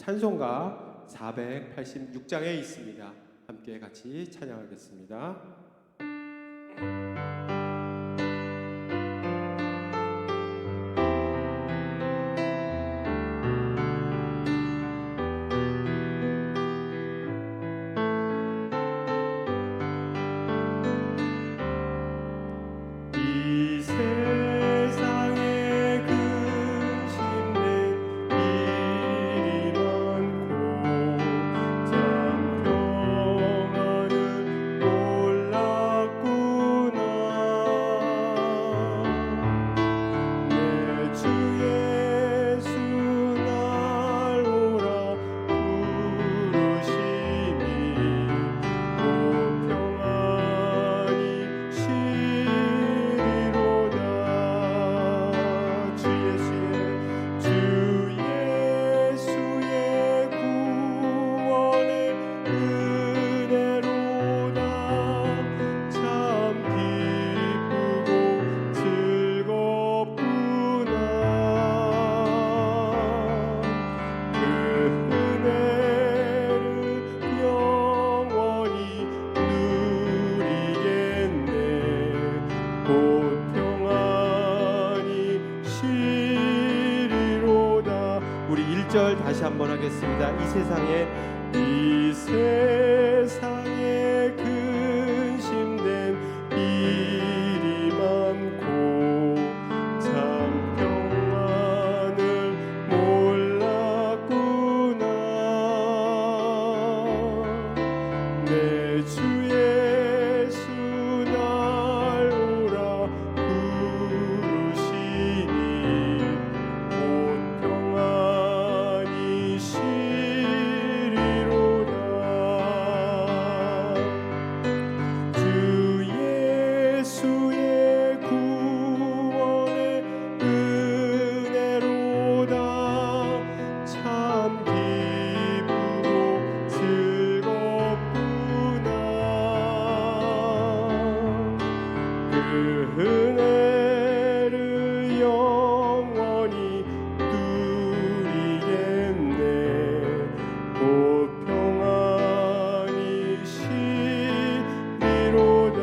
찬송가 486장에 있습니다. 함께 같이 찬양하겠습니다. 우리 1절 다시 한번 하겠습니다. 이 세상에 근심된 일이 많고 참 평안을 몰랐구나. 내 주 예수 날 오라 부르시니 은혜를 영원히 누리겠네. 곧 평안히 쉬리로다.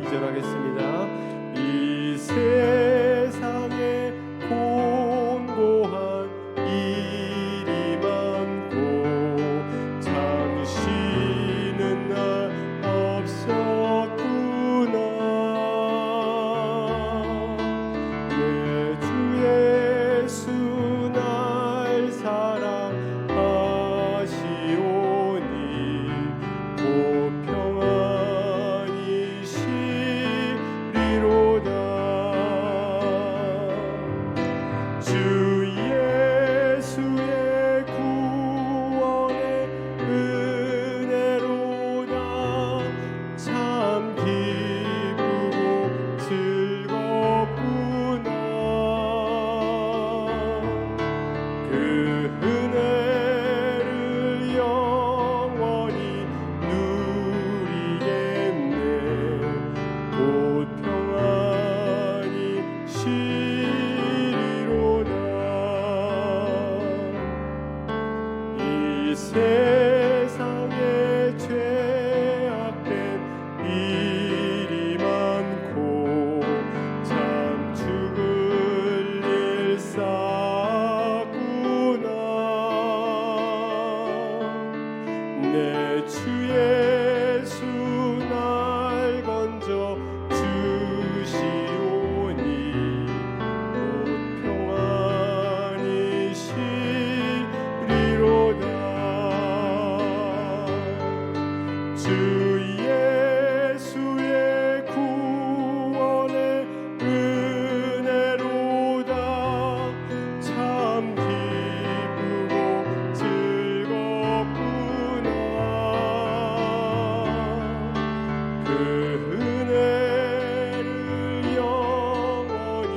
2절 하겠습니다. 이 세상에 곤고한 일이 많고 참 쉬는 날 없었구나. 내 주 예수 날 사랑하시오니 곧 평안히 쉬리로다. 주 예수의 구원의 은혜로다. 참 기쁘고 즐겁구나. 그 은혜를 영원히 누리겠네. 곧 평안히 쉬리로다. 이 세상에 죄악된 일이 많고 참 죽을 일 쌓구나. 내 주 예수 날 건져 주시오니 곧 평안히 쉬리로다. 주 예수의 구원의 은혜로다. 참 기쁘고 즐겁구나. 그 은혜를 영원히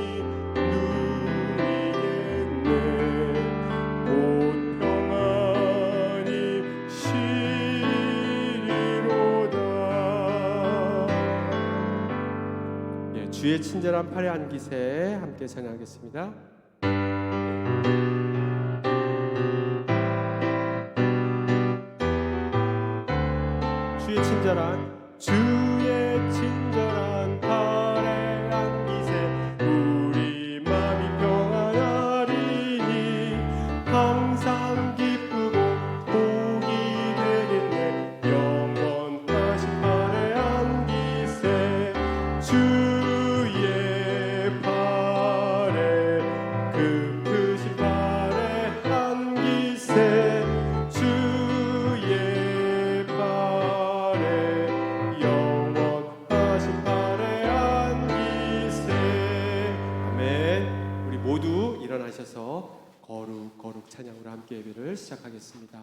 누리겠네. 곧 평안히 쉬리로다. 주의 친절한 팔에 안기세 함께 찬양하겠습니다. 항상 기쁘고 복이 되겠네. 영원하신 팔에 안기세. 주의 팔에 그 크신 팔에 안기세. 주의 팔에 영원하신 팔에 안기세. 아멘. 우리 모두 일어나셔서 거룩 거룩 찬양으로 함께 예배를 시작하겠습니다.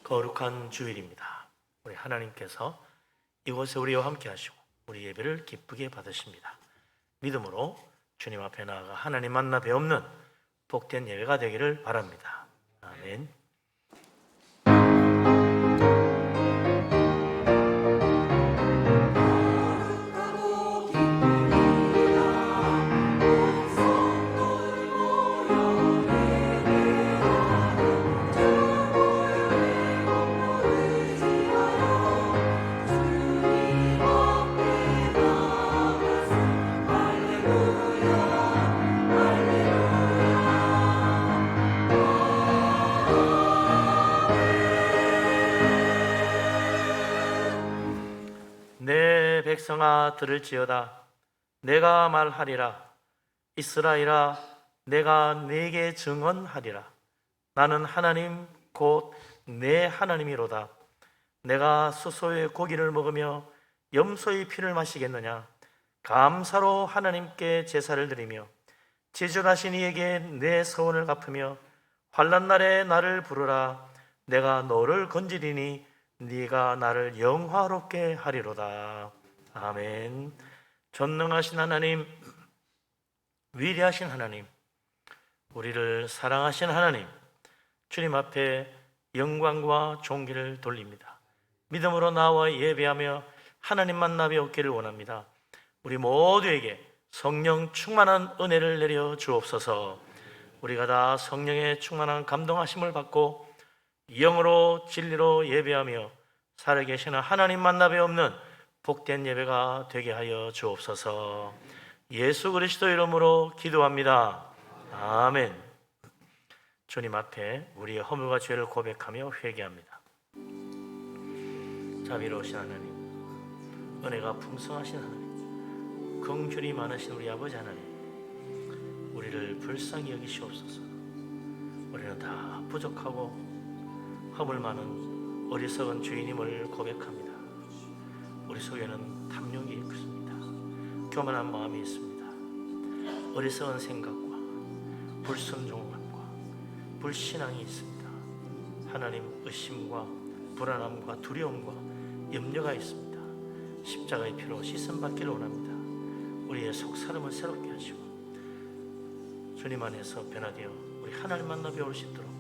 거룩한 주일입니다. 우리 하나님께서 이곳에 우리와 함께 하시고 우리 예배를 기쁘게 받으십니다. 믿음으로 주님 앞에 나아가 하나님 만나 배우는 복된 예배가 되기를 바랍니다. 아멘. 내 백성아 들을지어다. 내가 말하리라. 이스라엘아 내가 네게 증언하리라. 나는 하나님 곧 내 하나님이로다. 내가 수소의 고기를 먹으며 염소의 피를 마시겠느냐. 감사로 하나님께 제사를 드리며 지존하신 이에게 내 서원을 갚으며 환난 날에 나를 부르라. 내가 너를 건지리니 네가 나를 영화롭게 하리로다. 아멘. 전능하신 하나님, 위대하신 하나님, 우리를 사랑하신 하나님, 주님 앞에 영광과 존귀를 돌립니다. 믿음으로 나와 예배하며 하나님 만나 뵙기를 원합니다. 우리 모두에게 성령 충만한 은혜를 내려 주옵소서. 우리가 다 성령의 충만한 감동하심을 받고 영으로 진리로 예배하며 살아계시는 하나님 만나 뵙는 복된 예배가 되게 하여 주옵소서. 예수 그리스도 이름으로 기도합니다. 아멘. 주님 앞에 우리의 허물과 죄를 고백하며 회개합니다. 자비로우신 하나님, 은혜가 풍성하신 하나님, 긍휼이 많으신 우리 아버지 하나님, 우리를 불쌍히 여기시옵소서. 우리는 다 부족하고 허물 많은 어리석은 죄인임을 고백합니다. 우리 속에는 탐욕이 있습니다. 교만한 마음이 있습니다. 어리석은 생각과 불순종함과 불신앙이 있습니다. 하나님, 의심과 불안함과 두려움과 염려가 있습니다. 십자가의 피로 씻음받기를 원합니다. 우리의 속사람을 새롭게 하시고 주님 안에서 변화되어 우리 우리 하나님 만나 배울 수 있도록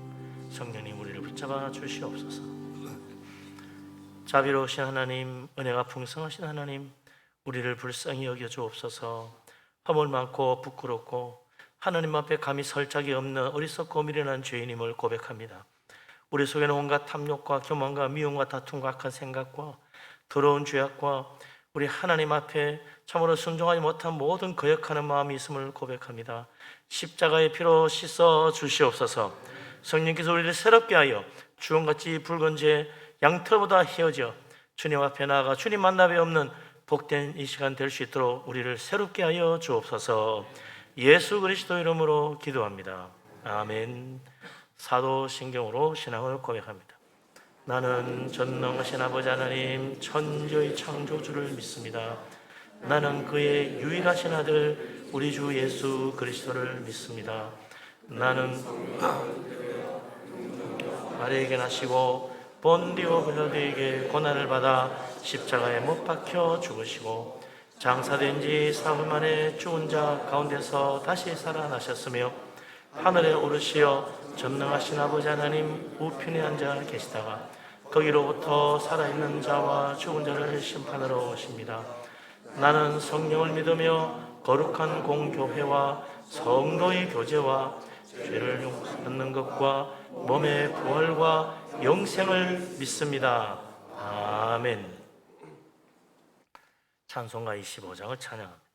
성령님 우리를 붙잡아 주시옵소서. 자비로우신 하나님, 은혜가 풍성하신 하나님, 우리를 불쌍히 여겨 주옵소서. 허물 많고 부끄럽고 하나님 앞에 감히 설 자기 없는 어리석고 미련한 죄인임을 고백합니다. 우리 속에는 온갖 탐욕과 교만과 미움과 다툼과 악한 생각과 더러운 죄악과 우리 하나님 앞에 참으로 순종하지 못한 모든 거역하는 마음이 있음을 고백합니다. 십자가의 피로 씻어 주시옵소서. 성령께서 우리를 새롭게 하여 주홍같이 붉은 죄 양털보다 헤어져 주님 앞에 나아가 주님 만나 뵙는 복된 이 시간 될 수 있도록 우리를 새롭게 하여 주옵소서. 예수 그리스도 이름으로 기도합니다. 아멘. 사도신경으로 신앙을 고백합니다. 나는 전능하신 아버지 하나님 천지의 창조주를 믿습니다. 나는 그의 유일하신 아들 우리 주 예수 그리스도를 믿습니다. 나는 마리아에게 나시고 본디오 빌라도에게 고난을 받아 십자가에 못 박혀 죽으시고 장사된 지 사흘 만에 죽은 자 가운데서 다시 살아나셨으며 하늘에 오르시어 전능하신 아버지 하나님 우편에 앉아 계시다가 거기로부터 살아있는 자와 죽은 자를 심판하러 오십니다. 나는 성령을 믿으며 거룩한 공교회와 성도의 교제와 죄를 용서받는 것과 몸의 부활과 영생을 믿습니다. 아멘. 찬송가 25장을 찬양합니다.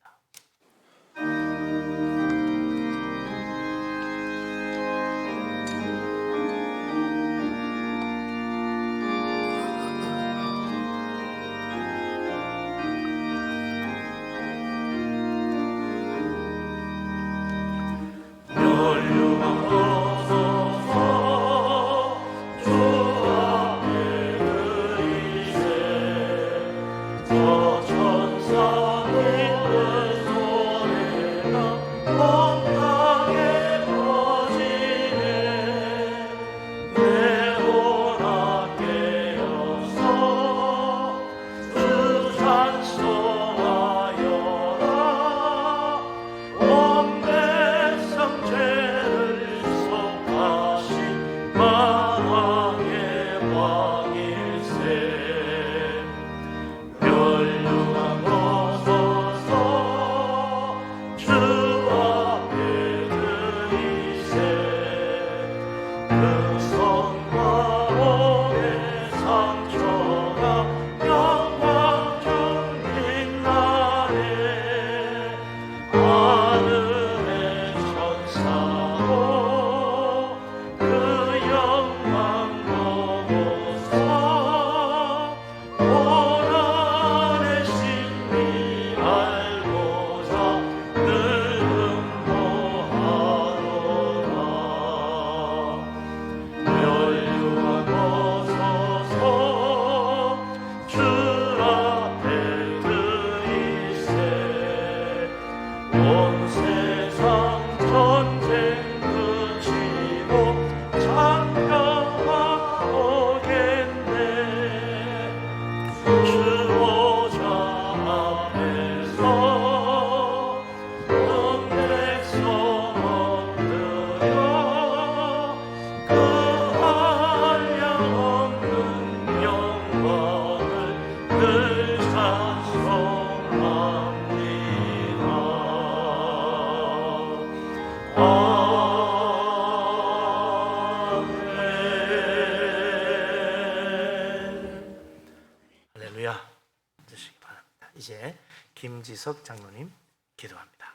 이제 김지석 장로님 기도합니다.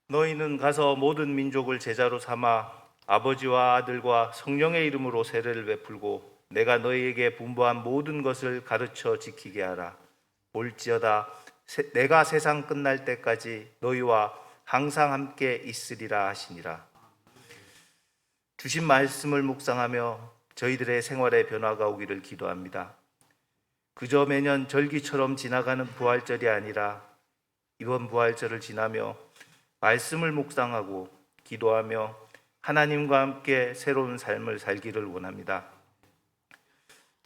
너희는 가서 모든 민족을 제자로 삼아 아버지와 아들과 성령의 이름으로 세례를 베풀고 내가 너희에게 분부한 모든 것을 가르쳐 지키게 하라. 볼지어다 내가 세상 끝날 때까지 너희와 항상 함께 있으리라 하시니라. 주신 말씀을 묵상하며 저희들의 생활에 변화가 오기를 기도합니다. 그저 매년 절기처럼 지나가는 부활절이 아니라 이번 부활절을 지나며 말씀을 묵상하고 기도하며 하나님과 함께 새로운 삶을 살기를 원합니다.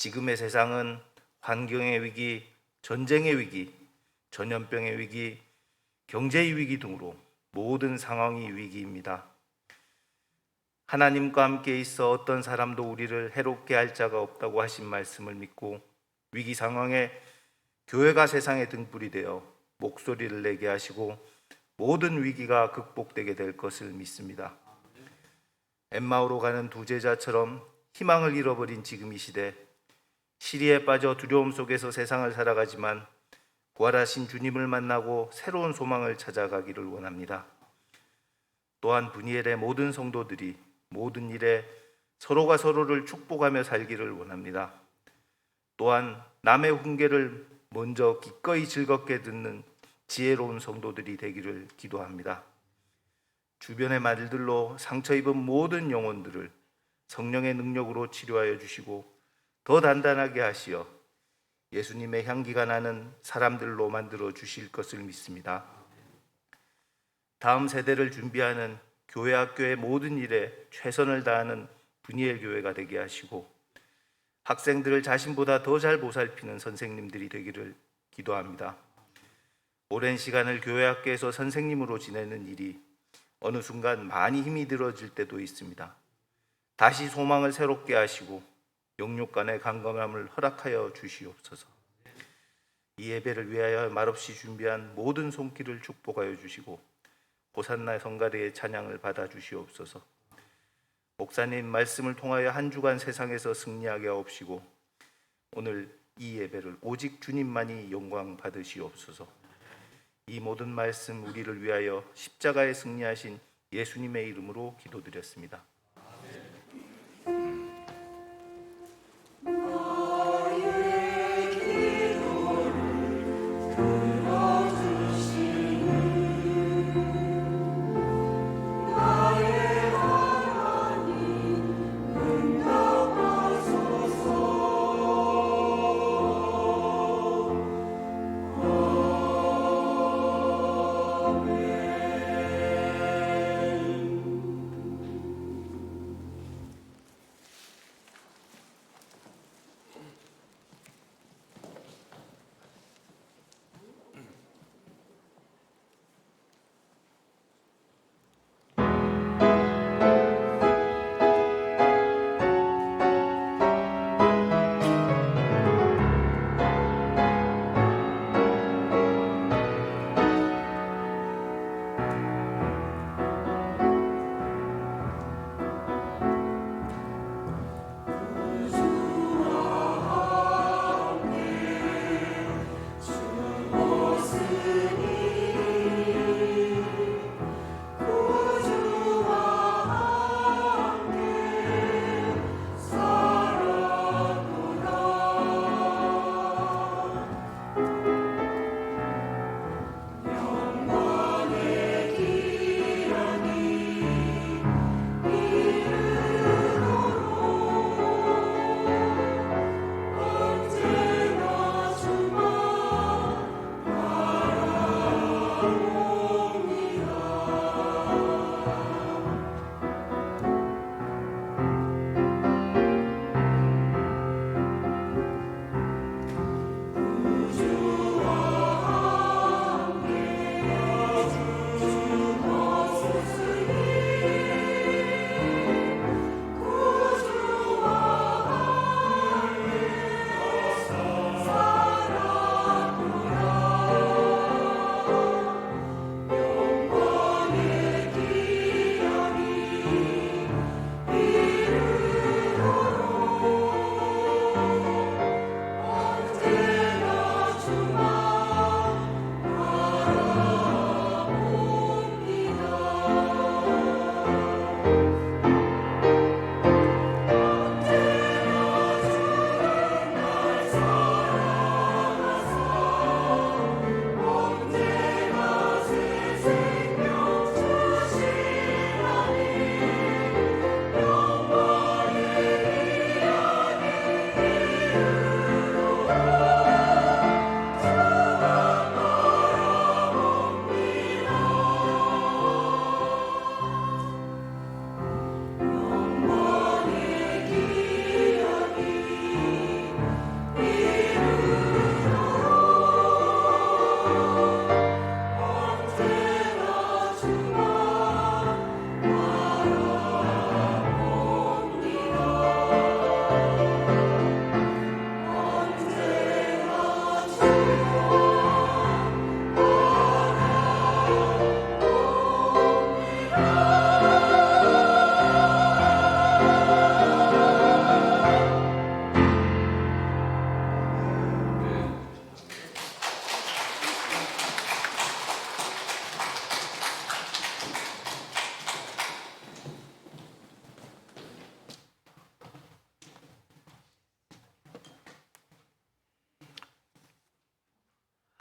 지금의 세상은 환경의 위기, 전쟁의 위기, 전염병의 위기, 경제의 위기 등으로 모든 상황이 위기입니다. 하나님과 함께 있어 어떤 사람도 우리를 해롭게 할 자가 없다고 하신 말씀을 믿고 위기 상황에 교회가 세상의 등불이 되어 목소리를 내게 하시고 모든 위기가 극복되게 될 것을 믿습니다. 엠마오로 가는 두 제자처럼 희망을 잃어버린 지금 이 시대, 시리에 빠져 두려움 속에서 세상을 살아가지만 부활하신 주님을 만나고 새로운 소망을 찾아가기를 원합니다. 또한 분이엘의 모든 성도들이 모든 일에 서로가 서로를 축복하며 살기를 원합니다. 또한 남의 훈계를 먼저 기꺼이 즐겁게 듣는 지혜로운 성도들이 되기를 기도합니다. 주변의 말들로 상처 입은 모든 영혼들을 성령의 능력으로 치료하여 주시고 더 단단하게 하시어 예수님의 향기가 나는 사람들로 만들어 주실 것을 믿습니다. 다음 세대를 준비하는 교회 학교의 모든 일에 최선을 다하는 분이엘 교회가 되게 하시고 학생들을 자신보다 더 잘 보살피는 선생님들이 되기를 기도합니다. 오랜 시간을 교회 학교에서 선생님으로 지내는 일이 어느 순간 많이 힘이 들어질 때도 있습니다. 다시 소망을 새롭게 하시고 영육 간의 강건함을 허락하여 주시옵소서. 이 예배를 위하여 말없이 준비한 모든 손길을 축복하여 주시고 호산나 성가대의 찬양을 받아 주시옵소서. 목사님 말씀을 통하여 한 주간 세상에서 승리하게 하옵시고 오늘 이 예배를 오직 주님만이 영광 받으시옵소서. 이 모든 말씀 우리를 위하여 십자가에 승리하신 예수님의 이름으로 기도드렸습니다.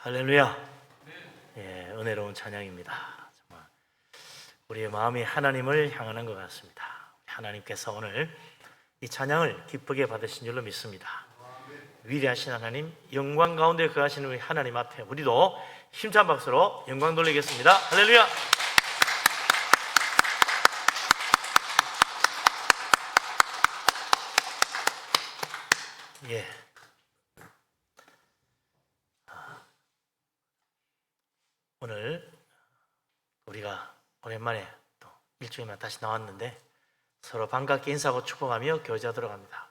할렐루야. 예, 은혜로운 찬양입니다. 정말 우리의 마음이 하나님을 향하는 것 같습니다. 하나님께서 오늘 이 찬양을 기쁘게 받으신 줄로 믿습니다. 위대하신 하나님, 영광 가운데 거하시는 우리 하나님 앞에 우리도 힘찬 박수로 영광 돌리겠습니다. 할렐루야. 예. 오늘 우리가 오랜만에 또 일주일만 다시 나왔는데 서로 반갑게 인사하고 축복하며 교제하도록 합니다.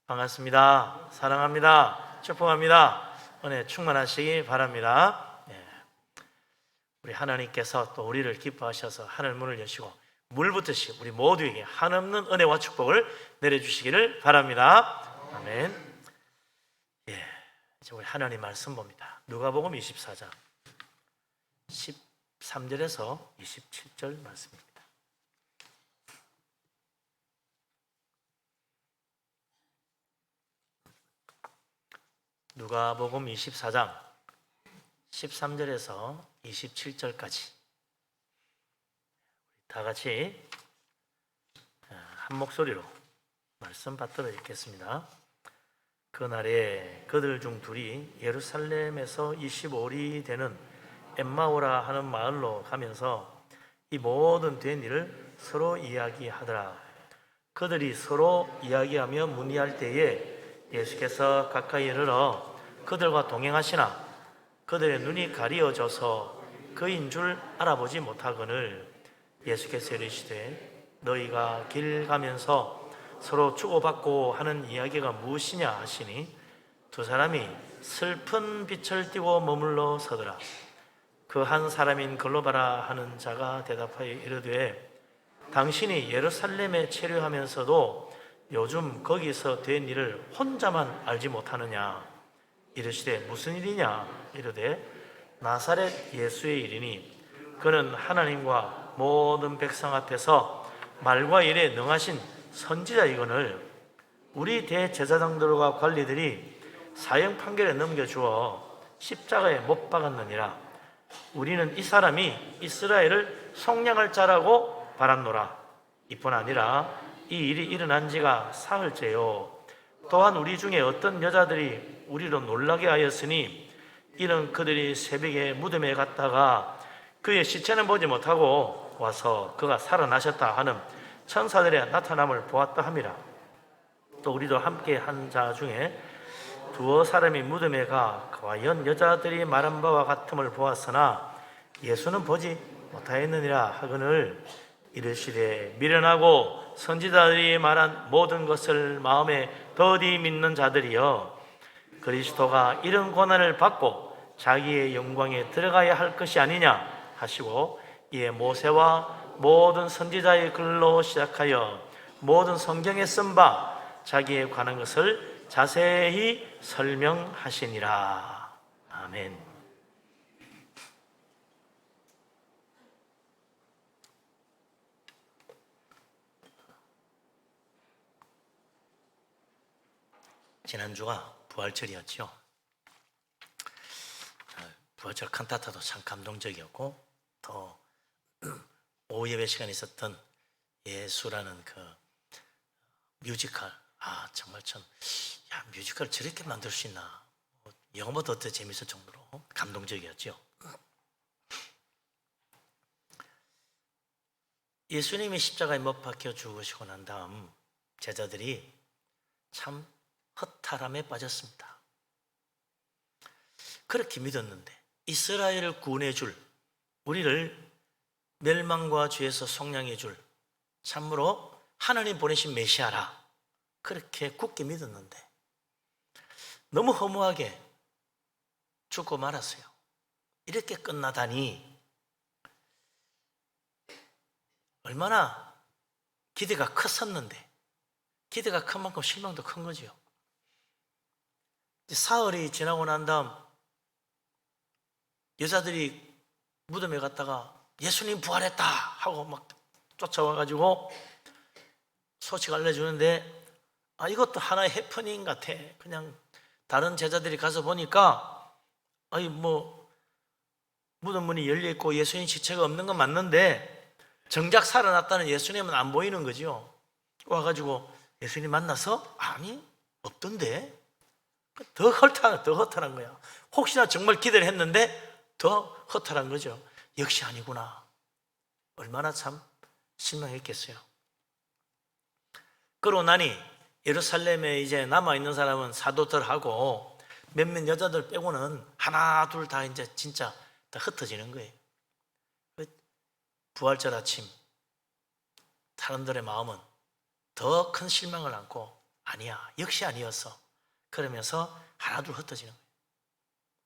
반갑습니다. 사랑합니다. 축복합니다. 은혜 충만하시기 바랍니다. 예. 우리 하나님께서 또 우리를 기뻐하셔서 하늘 문을 여시고 물 붓듯이 우리 모두에게 한없는 은혜와 축복을 내려주시기를 바랍니다. 아멘. 예, 이제 우리 하나님 말씀 봅니다. 누가복음 24장 13절에서 27절 말씀입니다. 누가복음 24장 13절에서 27절까지 다 같이 한 목소리로 말씀 받들어 읽겠습니다. 그날에 그들 중 둘이 예루살렘에서 25리 되는 엠마오라 하는 마을로 가면서 이 모든 된 일을 서로 이야기하더라. 그들이 서로 이야기하며 문의할 때에 예수께서 가까이 이르러 그들과 동행하시나 그들의 눈이 가리어져서 그인 줄 알아보지 못하거늘 예수께서 이르시되 너희가 길 가면서 서로 주고받고 하는 이야기가 무엇이냐 하시니 두 사람이 슬픈 빛을 띠고 머물러 서더라. 그 한 사람인 글로바라 하는 자가 대답하여 이르되 당신이 예루살렘에 체류하면서도 요즘 거기서 된 일을 혼자만 알지 못하느냐. 이르시되 무슨 일이냐. 이르되 나사렛 예수의 일이니 그는 하나님과 모든 백성 앞에서 말과 일에 능하신 선지자이거늘 우리 대제사장들과 관리들이 사형 판결에 넘겨주어 십자가에 못 박았느니라. 우리는 이 사람이 이스라엘을 속량할 자라고 바랐노라. 이뿐 아니라 이 일이 일어난 지가 사흘째요. 또한 우리 중에 어떤 여자들이 우리로 놀라게 하였으니 이는 그들이 새벽에 무덤에 갔다가 그의 시체는 보지 못하고 와서 그가 살아나셨다 하는 천사들의 나타남을 보았다 함이라. 또 우리도 함께 한 자 중에 두어 사람이 무덤에 가 과연 여자들이 말한 바와 같음을 보았으나 예수는 보지 못하였느니라 하거늘 이르시되 미련하고 선지자들이 말한 모든 것을 마음에 더디 믿는 자들이여 그리스도가 이런 고난을 받고 자기의 영광에 들어가야 할 것이 아니냐 하시고 이에 모세와 모든 선지자의 글로 시작하여 모든 성경에 쓴 바 자기에 관한 것을 자세히 설명하시니라. 아멘. 지난주가 부활절이었죠. 부활절 칸타타도 참 감동적이었고 또 오후 예배 시간에 있었던 예수라는 그 뮤지컬 정말 참 뮤지컬 저렇게 만들 수 있나 영화보다 더 재밌을 정도로 감동적이었죠. 예수님이 십자가에 못 박혀 죽으시고 난 다음 제자들이 참 허탈함에 빠졌습니다. 그렇게 믿었는데 이스라엘을 구원해 줄 우리를 멸망과 죄에서 속량해 줄 참으로 하나님 보내신 메시아라 그렇게 굳게 믿었는데 너무 허무하게 죽고 말았어요. 이렇게 끝나다니 얼마나 기대가 컸었는데 기대가 큰 만큼 실망도 큰 거죠. 사흘이 지나고 난 다음 여자들이 무덤에 갔다가 예수님 부활했다 하고 막 쫓아와가지고 소식 알려주는데 이것도 하나의 해프닝 같아. 그냥 다른 제자들이 가서 보니까 무덤 문이 열려 있고 예수님 시체가 없는 건 맞는데 정작 살아났다는 예수님은 안 보이는 거죠. 와가지고 예수님 만나서 아니 없던데, 더 허탈한 거야. 혹시나 정말 기대를 했는데 더 허탈한 거죠. 역시 아니구나. 얼마나 참 실망했겠어요. 그러고 나니 예루살렘에 이제 남아있는 사람은 사도들하고 몇몇 여자들 빼고는 하나 둘 다 이제 진짜 다 흩어지는 거예요. 부활절 아침 사람들의 마음은 더 큰 실망을 안고 아니야, 역시 아니었어, 그러면서 하나 둘 흩어지는 거예요.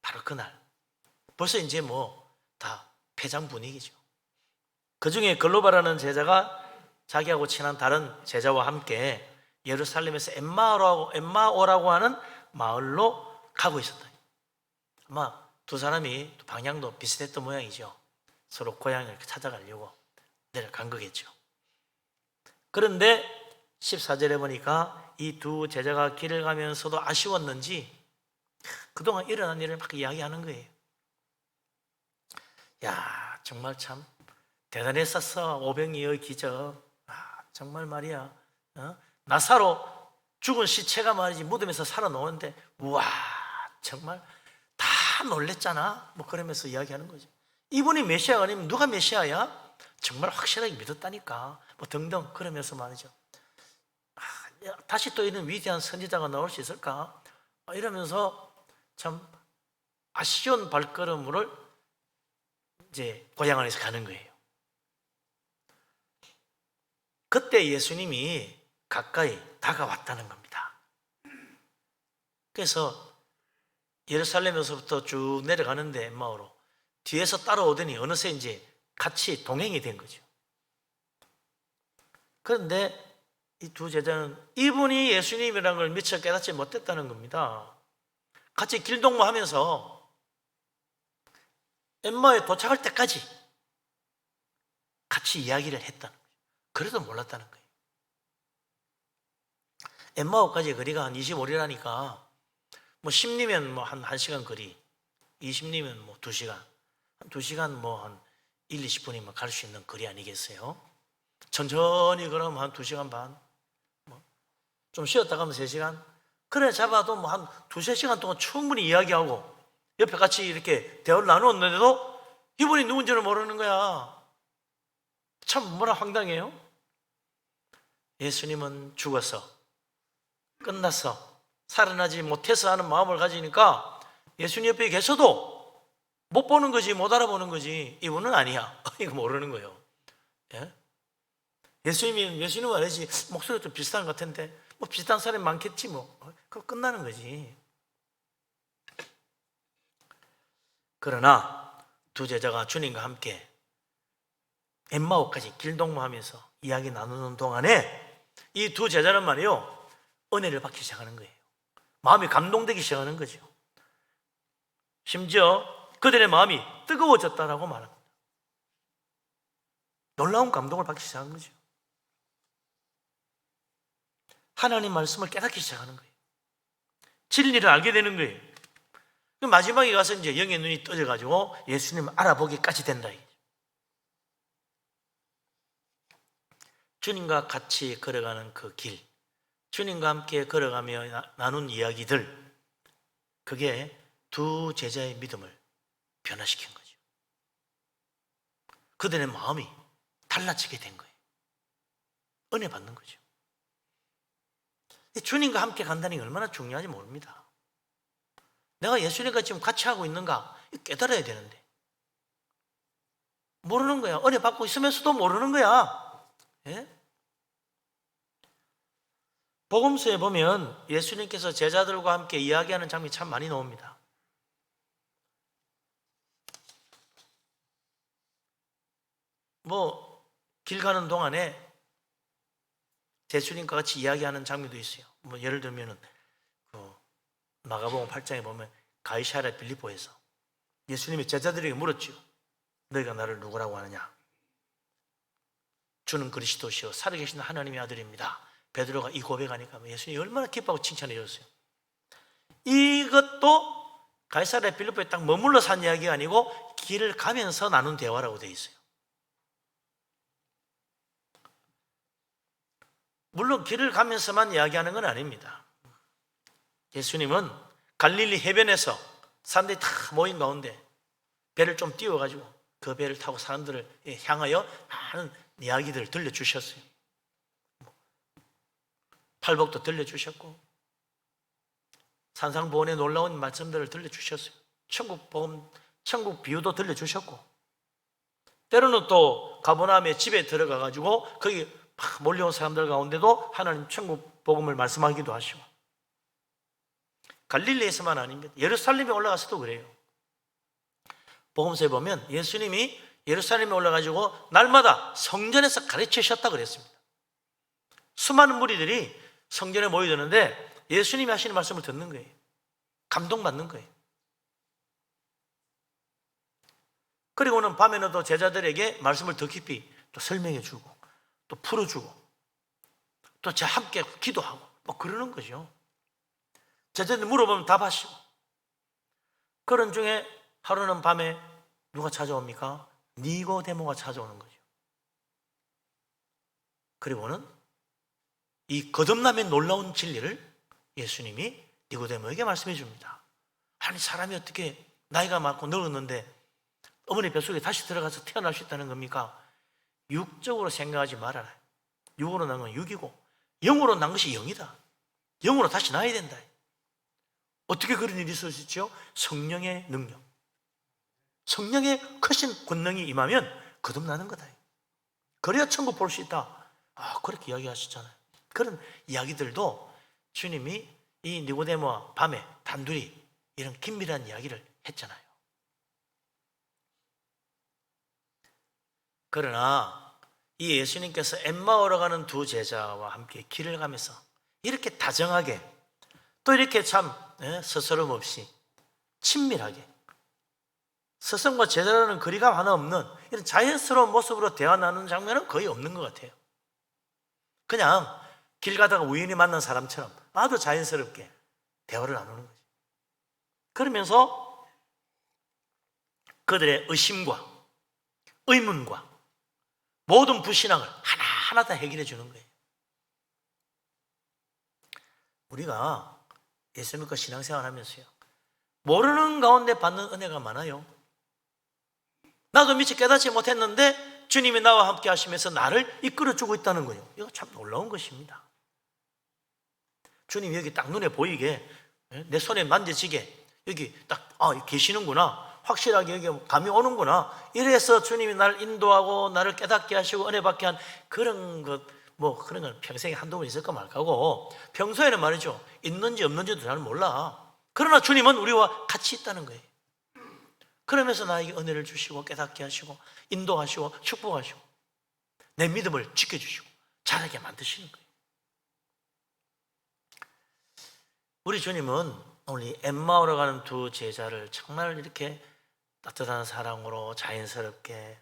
바로 그날 벌써 이제 뭐 다 폐장 분위기죠. 그 중에 글로바라는 제자가 자기하고 친한 다른 제자와 함께 예루살렘에서 엠마오라고 하는 마을로 가고 있었다. 아마 두 사람이 방향도 비슷했던 모양이죠. 서로 고향을 찾아가려고 내려간 거겠죠. 그런데 14절에 보니까 이 두 제자가 길을 가면서도 아쉬웠는지 그동안 일어난 일을 막 이야기하는 거예요. 야, 정말 참 대단했었어. 오병이어의 기적. 정말 말이야. 나사로 죽은 시체가 말이지 무덤에서 살아나오는데 우와, 정말 다 놀랬잖아. 뭐 그러면서 이야기하는 거죠. 이분이 메시아가 아니면 누가 메시아야? 정말 확실하게 믿었다니까. 뭐 등등 그러면서 말이죠. 다시 또 이런 위대한 선지자가 나올 수 있을까? 이러면서 참 아쉬운 발걸음을 이제 고향 안에서 가는 거예요. 그때 예수님이 가까이 다가왔다는 겁니다. 그래서 예루살렘에서부터 쭉 내려가는데 엠마오로 뒤에서 따라오더니 어느새 이제 같이 동행이 된 거죠. 그런데 이 두 제자는 이분이 예수님이라는 걸 미처 깨닫지 못했다는 겁니다. 같이 길동무하면서 엠마오에 도착할 때까지 같이 이야기를 했다는 거예요. 그래도 몰랐다는 거예요. 엠마오까지 거리가 한 25리라니까 뭐 10리면 뭐 한 1시간 거리, 20리면 뭐 2시간, 한 2시간 뭐 한 1, 20분이면 갈 수 있는 거리 아니겠어요? 천천히 걸으면 한 2시간 반, 뭐 좀 쉬었다 가면 3시간, 그래 잡아도 뭐 한 2-3시간 동안 충분히 이야기하고 옆에 같이 이렇게 대화를 나누었는데도 이분이 누군지를 모르는 거야. 참 뭐라 황당해요. 예수님은 죽어서 끝났어, 살아나지 못해서 하는 마음을 가지니까 예수님 옆에 계셔도 못 보는 거지, 못 알아보는 거지. 이분은 아니야. 이거 모르는 거예요. 예? 예수님은 알지. 목소리가 좀 비슷한 것 같은데 뭐 비슷한 사람이 많겠지 뭐. 그거 끝나는 거지. 그러나 두 제자가 주님과 함께 엠마오까지 길동무하면서 이야기 나누는 동안에 이 두 제자는 말이요, 은혜를 받기 시작하는 거예요. 마음이 감동되기 시작하는 거죠. 심지어 그들의 마음이 뜨거워졌다라고 말합니다. 놀라운 감동을 받기 시작한 거죠. 하나님 말씀을 깨닫기 시작하는 거예요. 진리를 알게 되는 거예요. 마지막에 가서 이제 영의 눈이 떠져가지고 예수님을 알아보기까지 된다. 주님과 같이 걸어가는 그 길, 주님과 함께 걸어가며 나눈 이야기들, 그게 두 제자의 믿음을 변화시킨 거죠. 그들의 마음이 달라지게 된 거예요. 은혜 받는 거죠. 주님과 함께 간다는 게 얼마나 중요한지 모릅니다. 내가 예수님과 지금 같이 하고 있는가 깨달아야 되는데 모르는 거야. 은혜 받고 있으면서도 모르는 거야. 예? 복음서에 보면 예수님께서 제자들과 함께 이야기하는 장면이 참 많이 나옵니다. 뭐 길 가는 동안에 예수님과 같이 이야기하는 장면도 있어요. 뭐 예를 들면은 그 마가복음 8장에 보면 가이사랴 빌립보에서 예수님이 제자들에게 물었죠. 너희가 나를 누구라고 하느냐? 주는 그리스도시요 살아계신 하나님의 아들입니다. 베드로가 이 고백하니까 예수님이 얼마나 기뻐하고 칭찬해 줬어요. 이것도 가이사랴 빌립보에 딱 머물러 산 이야기가 아니고 길을 가면서 나눈 대화라고 되어 있어요. 물론 길을 가면서만 이야기하는 건 아닙니다. 예수님은 갈릴리 해변에서 사람들이 다 모인 가운데 배를 좀 띄워가지고 그 배를 타고 사람들을 향하여 많은 이야기들을 들려주셨어요. 팔복도 들려주셨고 산상보훈의 놀라운 말씀들을 들려주셨어요. 천국 복음, 천국 비유도 들려주셨고 때로는 또 가버나움의 집에 들어가가지고 거기 막 몰려온 사람들 가운데도 하나님 천국 복음을 말씀하기도 하시고 갈릴리에서만 아닙니다. 예루살렘에 올라가서도 그래요. 복음서에 보면 예수님이 예루살렘에 올라가지고 날마다 성전에서 가르치셨다 그랬습니다. 수많은 무리들이 성전에 모여드는데 예수님이 하시는 말씀을 듣는 거예요. 감동받는 거예요. 그리고는 밤에는 또 제자들에게 말씀을 더 깊이 또 설명해 주고 또 풀어주고 또 함께 기도하고 뭐 그러는 거죠. 제자들 물어보면 답하시고 그런 중에 하루는 밤에 누가 찾아옵니까? 니고데모가 찾아오는 거죠. 그리고는 이 거듭남의 놀라운 진리를 예수님이 니고데모에게 말씀해 줍니다. 아니 사람이 어떻게 나이가 많고 늙었는데 어머니 뱃속에 다시 들어가서 태어날 수 있다는 겁니까? 육적으로 생각하지 말아라. 육으로 난 건 육이고 영으로 난 것이 영이다. 영으로 다시 나야 된다. 어떻게 그런 일이 있을 수 있죠? 성령의 능력, 성령의 크신 권능이 임하면 거듭나는 거다. 그래야 천국 볼 수 있다. 그렇게 이야기하셨잖아요. 그런 이야기들도 주님이 이 니고데모와 밤에 단둘이 이런 긴밀한 이야기를 했잖아요. 그러나 이 예수님께서 엠마오로 가는 두 제자와 함께 길을 가면서 이렇게 다정하게 또 이렇게 참 서스럼 없이 친밀하게 스승과 제자라는 거리가 하나 없는 이런 자연스러운 모습으로 대화 나누는 장면은 거의 없는 것 같아요. 그냥 길 가다가 우연히 만난 사람처럼 아주 자연스럽게 대화를 나누는 거죠. 그러면서 그들의 의심과 의문과 모든 불신앙을 하나하나 다 해결해 주는 거예요. 우리가 예수 믿고 신앙생활 하면서요 모르는 가운데 받는 은혜가 많아요. 나도 미처 깨닫지 못했는데 주님이 나와 함께 하시면서 나를 이끌어주고 있다는 거예요. 이거 참 놀라운 것입니다. 주님이 여기 딱 눈에 보이게 내 손에 만져지게 여기 딱 계시는구나, 확실하게 여기 감이 오는구나, 이래서 주님이 나를 인도하고 나를 깨닫게 하시고 은혜 받게 한 그런 것, 그런 건 평생에 한두 번 있을까 말까고 평소에는 말이죠 있는지 없는지도 잘 몰라. 그러나 주님은 우리와 같이 있다는 거예요. 그러면서 나에게 은혜를 주시고 깨닫게 하시고 인도하시고 축복하시고 내 믿음을 지켜주시고 자라게 만드시는 거예요. 우리 주님은 오늘 엠마오로 가는 두 제자를 정말 이렇게 따뜻한 사랑으로 자연스럽게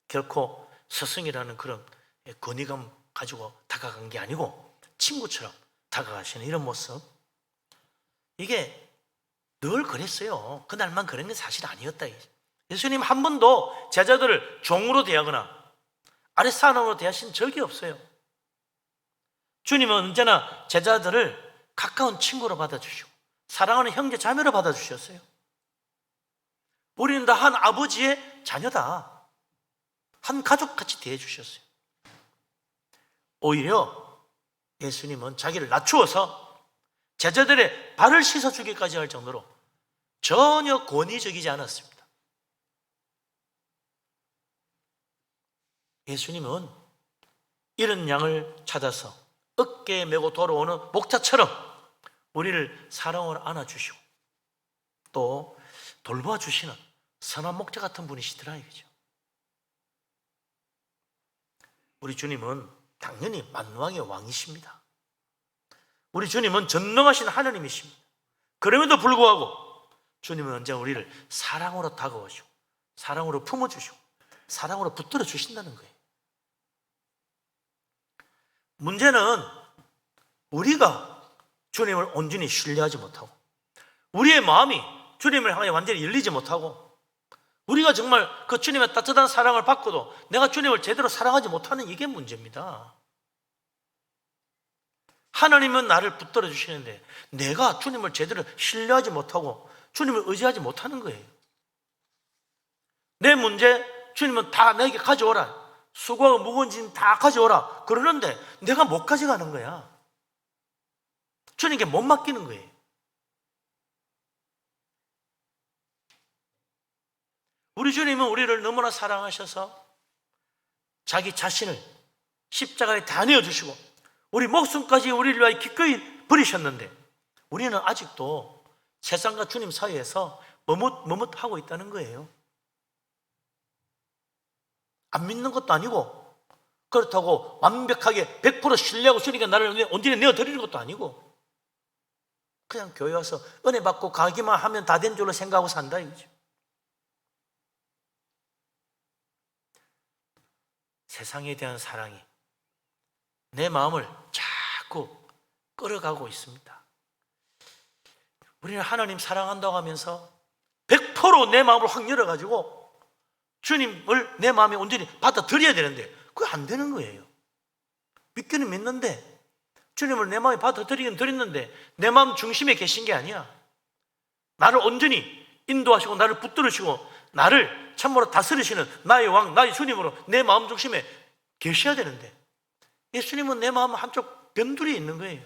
결코 스승이라는 그런 권위감 가지고 다가간 게 아니고 친구처럼 다가가시는 이런 모습, 이게 늘 그랬어요. 그날만 그런 게 사실 아니었다. 예수님 한 번도 제자들을 종으로 대하거나 아랫사람으로 대하신 적이 없어요. 주님은 언제나 제자들을 가까운 친구로 받아주시고 사랑하는 형제 자매로 받아주셨어요. 우리는 다 한 아버지의 자녀다, 한 가족같이 대해주셨어요. 오히려 예수님은 자기를 낮추어서 제자들의 발을 씻어주기까지 할 정도로 전혀 권위적이지 않았습니다. 예수님은 이런 양을 찾아서 어깨에 메고 돌아오는 목자처럼 우리를 사랑으로 안아주시고 또 돌봐주시는 선한 목자 같은 분이시더라 이거죠. 우리 주님은 당연히 만왕의 왕이십니다. 우리 주님은 전능하신 하나님이십니다. 그럼에도 불구하고 주님은 언제나 우리를 사랑으로 다가오시고 사랑으로 품어주시고 사랑으로 붙들어 주신다는 거예요. 문제는 우리가 주님을 온전히 신뢰하지 못하고 우리의 마음이 주님을 향해 완전히 열리지 못하고 우리가 정말 그 주님의 따뜻한 사랑을 받고도 내가 주님을 제대로 사랑하지 못하는 이게 문제입니다. 하나님은 나를 붙들어 주시는데 내가 주님을 제대로 신뢰하지 못하고 주님을 의지하지 못하는 거예요. 내 문제 주님은 다 내게 가져오라, 수고하고 무거운 짐 다 가져오라 그러는데 내가 못 가져가는 거야. 주님께 못 맡기는 거예요. 우리 주님은 우리를 너무나 사랑하셔서 자기 자신을 십자가에 다 내어주시고 우리 목숨까지 우리를 위하여 기꺼이 버리셨는데 우리는 아직도 세상과 주님 사이에서 머뭇하고 있다는 거예요. 안 믿는 것도 아니고 그렇다고 완벽하게 100% 신뢰하고 주님께 나를 온전히 내어드리는 것도 아니고 그냥 교회 와서 은혜 받고 가기만 하면 다 된 줄로 생각하고 산다 이거죠. 세상에 대한 사랑이 내 마음을 자꾸 끌어가고 있습니다. 우리는 하나님 사랑한다고 하면서 100% 내 마음을 확 열어가지고 주님을 내 마음에 온전히 받아들여야 되는데 그게 안 되는 거예요. 믿기는 믿는데 주님을 내 마음에 받아들이긴 드렸는데 내 마음 중심에 계신 게 아니야. 나를 온전히 인도하시고 나를 붙들으시고 나를 참으로 다스리시는 나의 왕, 나의 주님으로 내 마음 중심에 계셔야 되는데 예수님은 내 마음 한쪽 변두리에 있는 거예요.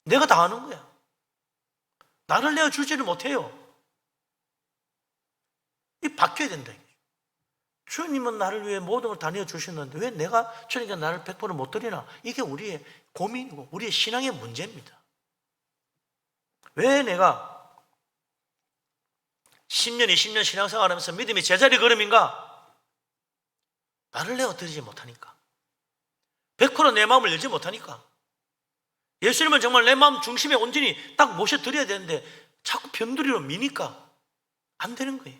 내가 다 하는 거야. 나를 내어주지를 못해요. 이 바뀌어야 된다. 주님은 나를 위해 모든 걸 다 내어주셨는데 왜 내가 주님께 나를 100% 못 드리나? 이게 우리의 고민이고 우리의 신앙의 문제입니다. 왜 내가 10년, 20년 신앙생활하면서 믿음이 제자리 걸음인가? 나를 내어드리지 못하니까, 100% 내 마음을 열지 못하니까, 예수님은 정말 내 마음 중심에 온전히 딱 모셔드려야 되는데 자꾸 변두리로 미니까 안 되는 거예요.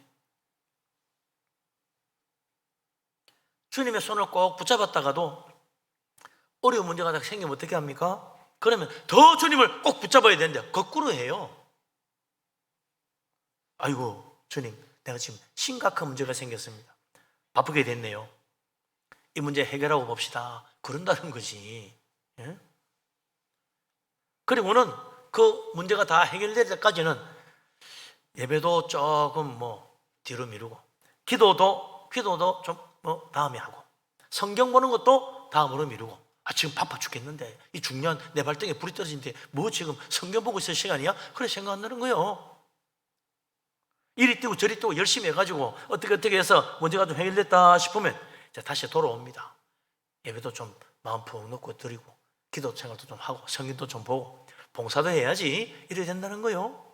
주님의 손을 꼭 붙잡았다가도 어려운 문제가 딱 생기면 어떻게 합니까? 그러면 더 주님을 꼭 붙잡아야 되는데 거꾸로 해요. 아이고 주님, 내가 지금 심각한 문제가 생겼습니다. 바쁘게 됐네요. 이 문제 해결하고 봅시다. 그런다는 거지. 예? 그리고는 그 문제가 다 해결될 때까지는 예배도 조금 뒤로 미루고 기도도 좀 다음에 하고 성경 보는 것도 다음으로 미루고 지금 바빠 죽겠는데 이 중요한 내 발등에 불이 떨어지는데 지금 성경 보고 있을 시간이야? 그래 생각한다는 거예요. 이리 뛰고 저리 뛰고 열심히 해가지고 어떻게 해서 문제가 좀 해결됐다 싶으면 이제 다시 돌아옵니다. 예배도 좀 마음 푹 놓고 드리고 기도 생활도 좀 하고 성경도 좀 보고 봉사도 해야지 이래야 된다는 거예요.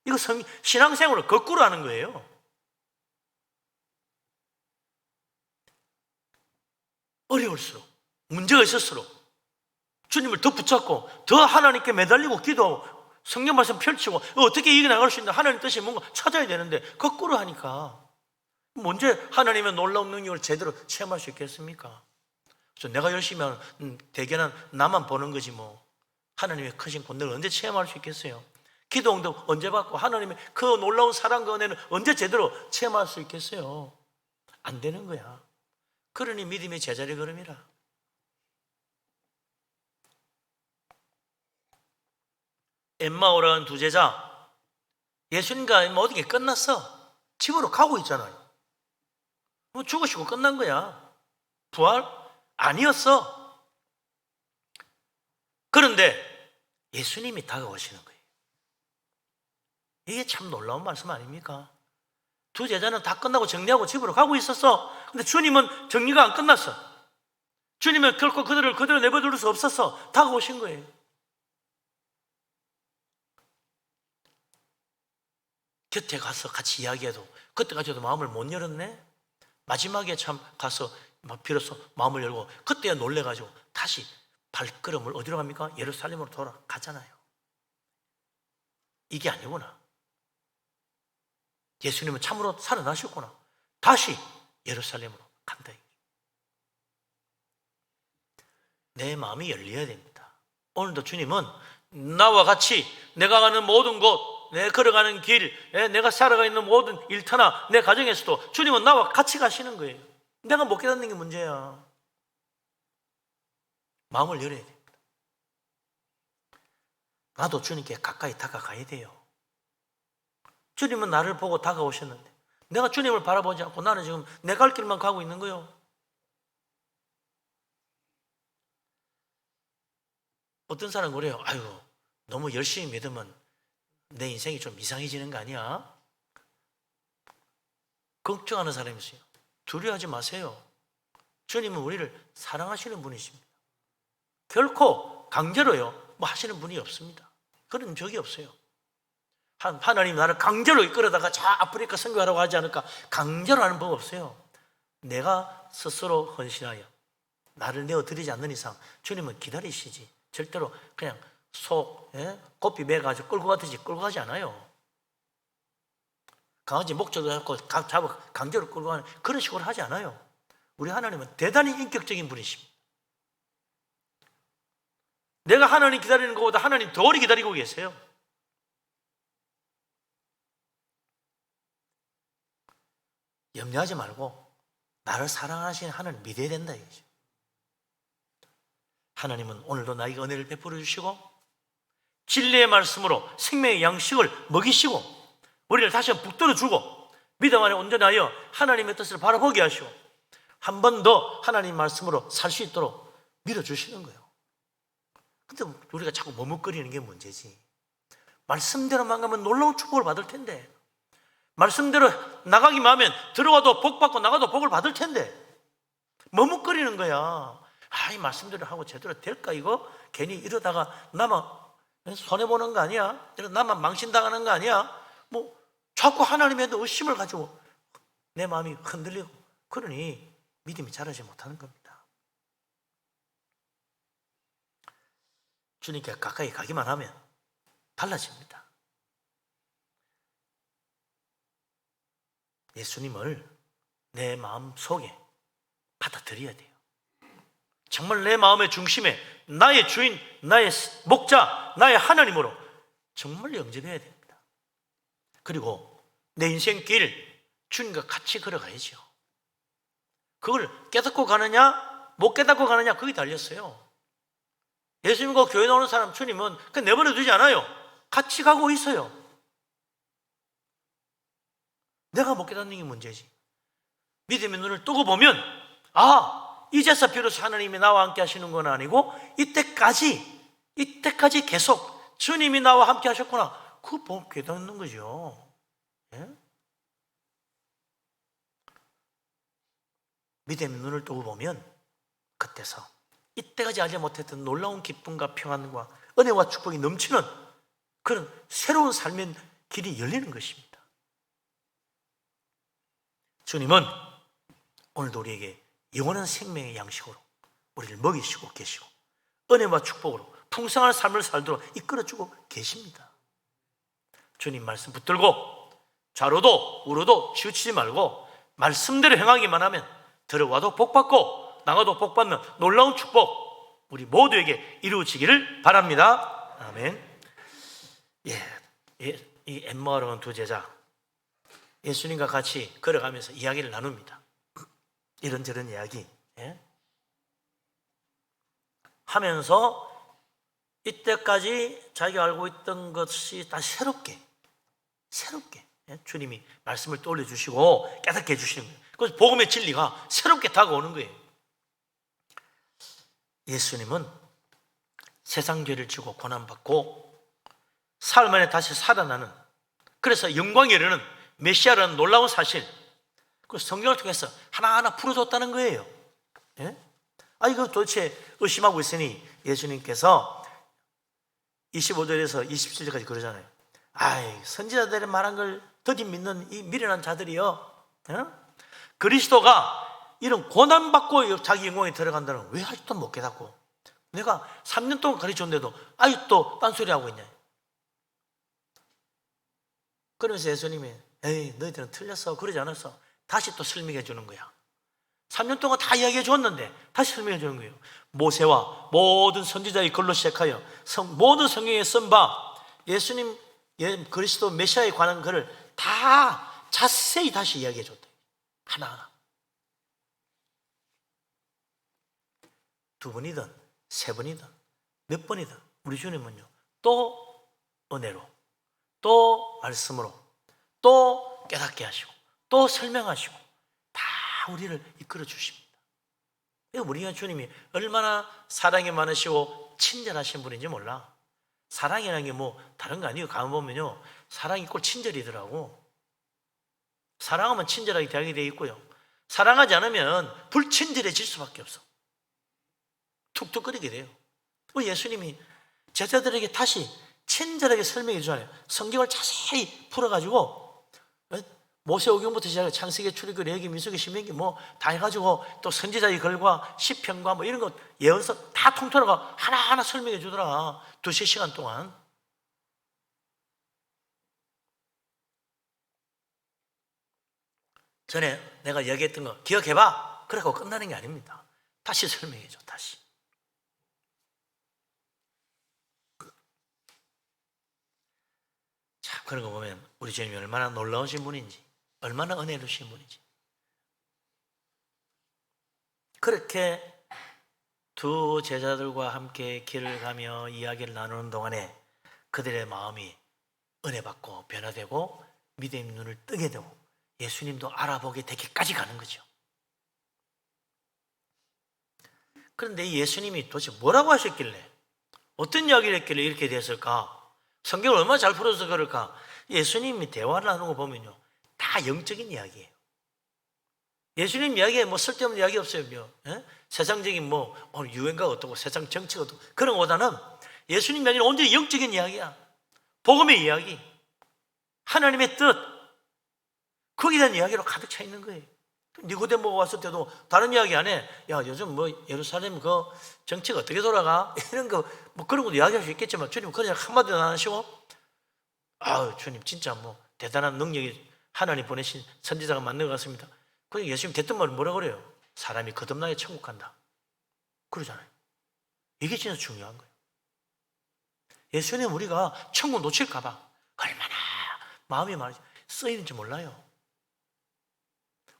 이거 신앙생활을 거꾸로 하는 거예요. 어려울수록 문제가 있을수록 주님을 더 붙잡고 더 하나님께 매달리고 기도하고 성경 말씀 펼치고 어떻게 이겨나갈 수 있는 하나님 뜻이 뭔가 찾아야 되는데 거꾸로 하니까 언제 하나님의 놀라운 능력을 제대로 체험할 수 있겠습니까? 그래서 내가 열심히 하는 대개는 나만 보는 거지 하나님의 크신 권능을 언제 체험할 수 있겠어요? 기도 응답 언제 받고 하나님의 그 놀라운 사랑과 은혜는 언제 제대로 체험할 수 있겠어요? 안 되는 거야. 그러니 믿음의 제자리 걸음이라. 엠마오라는 두 제자 예수님과 모든 게 끝났어. 집으로 가고 있잖아요. 죽으시고 끝난 거야. 부활 아니었어. 그런데 예수님이 다가오시는 거예요. 이게 참 놀라운 말씀 아닙니까? 두 제자는 다 끝나고 정리하고 집으로 가고 있었어. 근데 주님은 정리가 안 끝났어. 주님은 결코 그들을 그대로 내버려둘 수 없었어. 다가오신 거예요. 곁에 가서 같이 이야기해도 그때까지도 마음을 못 열었네. 마지막에 참 가서 비로소 마음을 열고 그때야 놀래가지고 다시 발걸음을 어디로 갑니까? 예루살렘으로 돌아가잖아요. 이게 아니구나. 예수님은 참으로 살아나셨구나. 다시 예루살렘으로 간다. 내 마음이 열려야 됩니다. 오늘도 주님은 나와 같이 내가 가는 모든 곳, 내 걸어가는 길, 내가 살아가 있는 모든 일터나 내 가정에서도 주님은 나와 같이 가시는 거예요. 내가 못 깨닫는 게 문제야. 마음을 열어야 됩니다. 나도 주님께 가까이 다가가야 돼요. 주님은 나를 보고 다가오셨는데 내가 주님을 바라보지 않고 나는 지금 내 갈 길만 가고 있는 거예요. 어떤 사람은 그래요. 아유, 너무 열심히 믿으면 내 인생이 좀 이상해지는 거 아니야? 걱정하는 사람이 있어요. 두려워하지 마세요. 주님은 우리를 사랑하시는 분이십니다. 결코 강제로요 뭐 하시는 분이 없습니다. 그런 적이 없어요. 하나님 나를 강제로 이끌어다가 자 아프리카 선교하라고 하지 않을까? 강제로 하는 법 없어요. 내가 스스로 헌신하여 나를 내어드리지 않는 이상 주님은 기다리시지 절대로 그냥 고삐 매가지고 끌고 가듯이 끌고 가지 않아요. 강아지 목줄을 잡고 잡아 강제로 끌고 가는 그런 식으로 하지 않아요. 우리 하나님은 대단히 인격적인 분이십니다. 내가 하나님 기다리는 것보다 하나님 더 오래 기다리고 계세요. 염려하지 말고 나를 사랑하시는 하나님 믿어야 된다 이거죠. 하나님은 오늘도 나에게 은혜를 베풀어 주시고 진리의 말씀으로 생명의 양식을 먹이시고 우리를 다시 한번 붙들어 주고 믿음 안에 온전하여 하나님의 뜻을 바라보게 하시고 한 번 더 하나님 말씀으로 살 수 있도록 밀어주시는 거예요. 근데 우리가 자꾸 머뭇거리는 게 문제지. 말씀대로만 가면 놀라운 축복을 받을 텐데 말씀대로 나가기만 하면 들어와도 복 받고 나가도 복을 받을 텐데 머뭇거리는 거야. 이 말씀대로 하고 제대로 될까 이거? 괜히 이러다가 나만 손해보는 거 아니야? 나만 망신당하는 거 아니야? 뭐 자꾸 하나님에도 의심을 가지고 내 마음이 흔들리고 그러니 믿음이 자라지 못하는 겁니다. 주님께 가까이 가기만 하면 달라집니다. 예수님을 내 마음 속에 받아들여야 돼요. 정말 내 마음의 중심에 나의 주인, 나의 목자, 나의 하나님으로 정말 영접해야 됩니다. 그리고 내 인생길 주님과 같이 걸어가야죠. 그걸 깨닫고 가느냐 못 깨닫고 가느냐 그게 달렸어요. 예수님과 교회 나오는 사람 주님은 그냥 내버려 두지 않아요. 같이 가고 있어요. 내가 못 깨닫는 게 문제지. 믿음의 눈을 뜨고 보면 이제서 비로소 하나님이 나와 함께 하시는 건 아니고 이때까지 계속 주님이 나와 함께 하셨구나. 그거 보고 깨닫는 거죠. 예? 믿음의 눈을 뜨고 보면 그때서 이때까지 알지 못했던 놀라운 기쁨과 평안과 은혜와 축복이 넘치는 그런 새로운 삶의 길이 열리는 것입니다. 주님은 오늘도 우리에게 영원한 생명의 양식으로 우리를 먹이시고 계시고 은혜와 축복으로 풍성한 삶을 살도록 이끌어주고 계십니다. 주님 말씀 붙들고 좌로도 우로도 치우치지 말고 말씀대로 행하기만 하면 들어와도 복받고 나가도 복받는 놀라운 축복 우리 모두에게 이루어지기를 바랍니다. 아멘. 이 엠마오로 온 두 제자 예수님과 같이 걸어가면서 이야기를 나눕니다. 이런저런 이야기 하면서 이때까지 자기가 알고 있던 것이 다 새롭게 주님이 말씀을 떠올려 주시고 깨닫게 해주시는 거예요. 그래서 복음의 진리가 새롭게 다가오는 거예요. 예수님은 세상 죄를 지고 고난받고 사흘 만에 다시 살아나는 그래서 영광에 이르는 메시아라는 놀라운 사실 그 성경을 통해서 하나하나 풀어줬다는 거예요. 이거 도대체 의심하고 있으니 예수님께서 25절에서 27절까지 그러잖아요. 선지자들의 말한 걸 더디 믿는 이 미련한 자들이요. 그리스도가 이런 고난받고 자기 영광에 들어간다는 걸 왜 아직도 못 깨닫고 내가 3년 동안 가르쳤는데도 아직도 딴소리하고 있냐. 그러면서 예수님이 너희들은 틀렸어 그러지 않았어. 다시 또 설명해 주는 거야. 3년 동안 다 이야기해 줬는데 다시 설명해 주는 거예요. 모세와 모든 선지자의 글로 시작하여 모든 성경에 쓴 바 예수님 그리스도 메시아에 관한 것을 다 자세히 다시 이야기해 줬다. 하나하나. 두 번이든 세 번이든 몇 번이든 우리 주님은요, 또 은혜로, 또 말씀으로, 또 깨닫게 하시고, 또 설명하시고, 다 우리를 이끌어 주십니다. 우리가 주님이 얼마나 사랑이 많으시고 친절하신 분인지 몰라. 사랑이라는 게 뭐 다른 거 아니에요. 가만 보면요, 사랑이 꼭 친절이더라고. 사랑하면 친절하게 대하게 되어 있고요, 사랑하지 않으면 불친절해질 수밖에 없어. 툭툭거리게 돼요. 우리 예수님이 제자들에게 다시 친절하게 설명해 주잖아요. 성경을 자세히 풀어가지고 모세오경부터 시작해 창세기, 출애굽기, 레위기, 민수기, 신명기 뭐 다 해가지고 또 선지자의 글과 시편과 뭐 이런 거 예언서 다 통틀어가 하나하나 설명해 주더라. 2-3시간 동안. 전에 내가 얘기했던 거 기억해봐. 그러고 끝나는 게 아닙니다. 다시 설명해 줘. 다시. 자, 그런 거 보면 우리 주님이 얼마나 놀라우신 분인지, 얼마나 은혜로우신 분인지. 그렇게 두 제자들과 함께 길을 가며 이야기를 나누는 동안에 그들의 마음이 은혜받고 변화되고 믿음의 눈을 뜨게 되고 예수님도 알아보게 되기까지 가는 거죠. 그런데 예수님이 도대체 뭐라고 하셨길래, 어떤 이야기를 했길래 이렇게 됐을까? 성경을 얼마나 잘 풀어서 그럴까? 예수님이 대화를 하는 거 보면요, 다 영적인 이야기예요. 예수님 이야기에 뭐 쓸데없는 이야기 없어요. 세상적인 뭐 오늘 유행가가 어떻고 세상 정치가 어떻고 그런 것보다는 예수님 이야기는 온전히 영적인 이야기야. 복음의 이야기, 하나님의 뜻, 거기에 대한 이야기로 가득 차 있는 거예요. 니고데모가 왔을 때도 다른 이야기 안 해. 야, 요즘 뭐 예루살렘 그 정치가 어떻게 돌아가? 이런 거 뭐 그런 것도 이야기할 수 있겠지만 주님 그냥 한마디도 안 하시고, 아유 주님 진짜 뭐 대단한 능력이 하나님 보내신 선지자가 맞는 것 같습니다. 그냥 예수님 됐던 말은 뭐라 그래요? 사람이 거듭나야 천국 간다 그러잖아요. 이게 진짜 중요한 거예요. 예수님 우리가 천국 놓칠까 봐 얼마나 마음이 많이 쓰이는지 몰라요.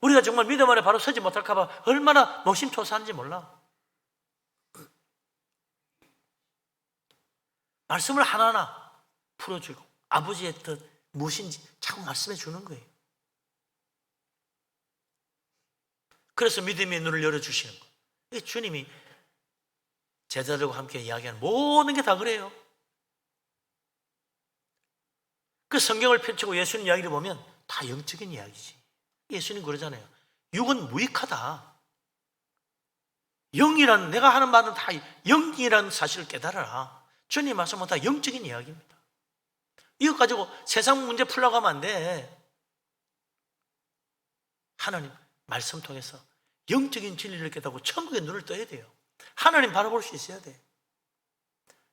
우리가 정말 믿음 안에 바로 서지 못할까 봐 얼마나 노심초사하는지 몰라. 말씀을 하나하나 풀어주고 아버지의 뜻 무엇인지 자꾸 말씀해 주는 거예요. 그래서 믿음의 눈을 열어주시는 거예요. 주님이 제자들과 함께 이야기하는 모든 게 다 그래요. 그 성경을 펼치고 예수님 이야기를 보면 다 영적인 이야기지. 예수님 그러잖아요. 육은 무익하다. 영이란, 내가 하는 말은 다 영이라는 사실을 깨달아라. 주님 말씀은 다 영적인 이야기입니다. 이것 가지고 세상 문제 풀려고 하면 안 돼. 하나님 말씀 통해서 영적인 진리를 깨닫고 천국의 눈을 떠야 돼요. 하나님 바라볼 수 있어야 돼.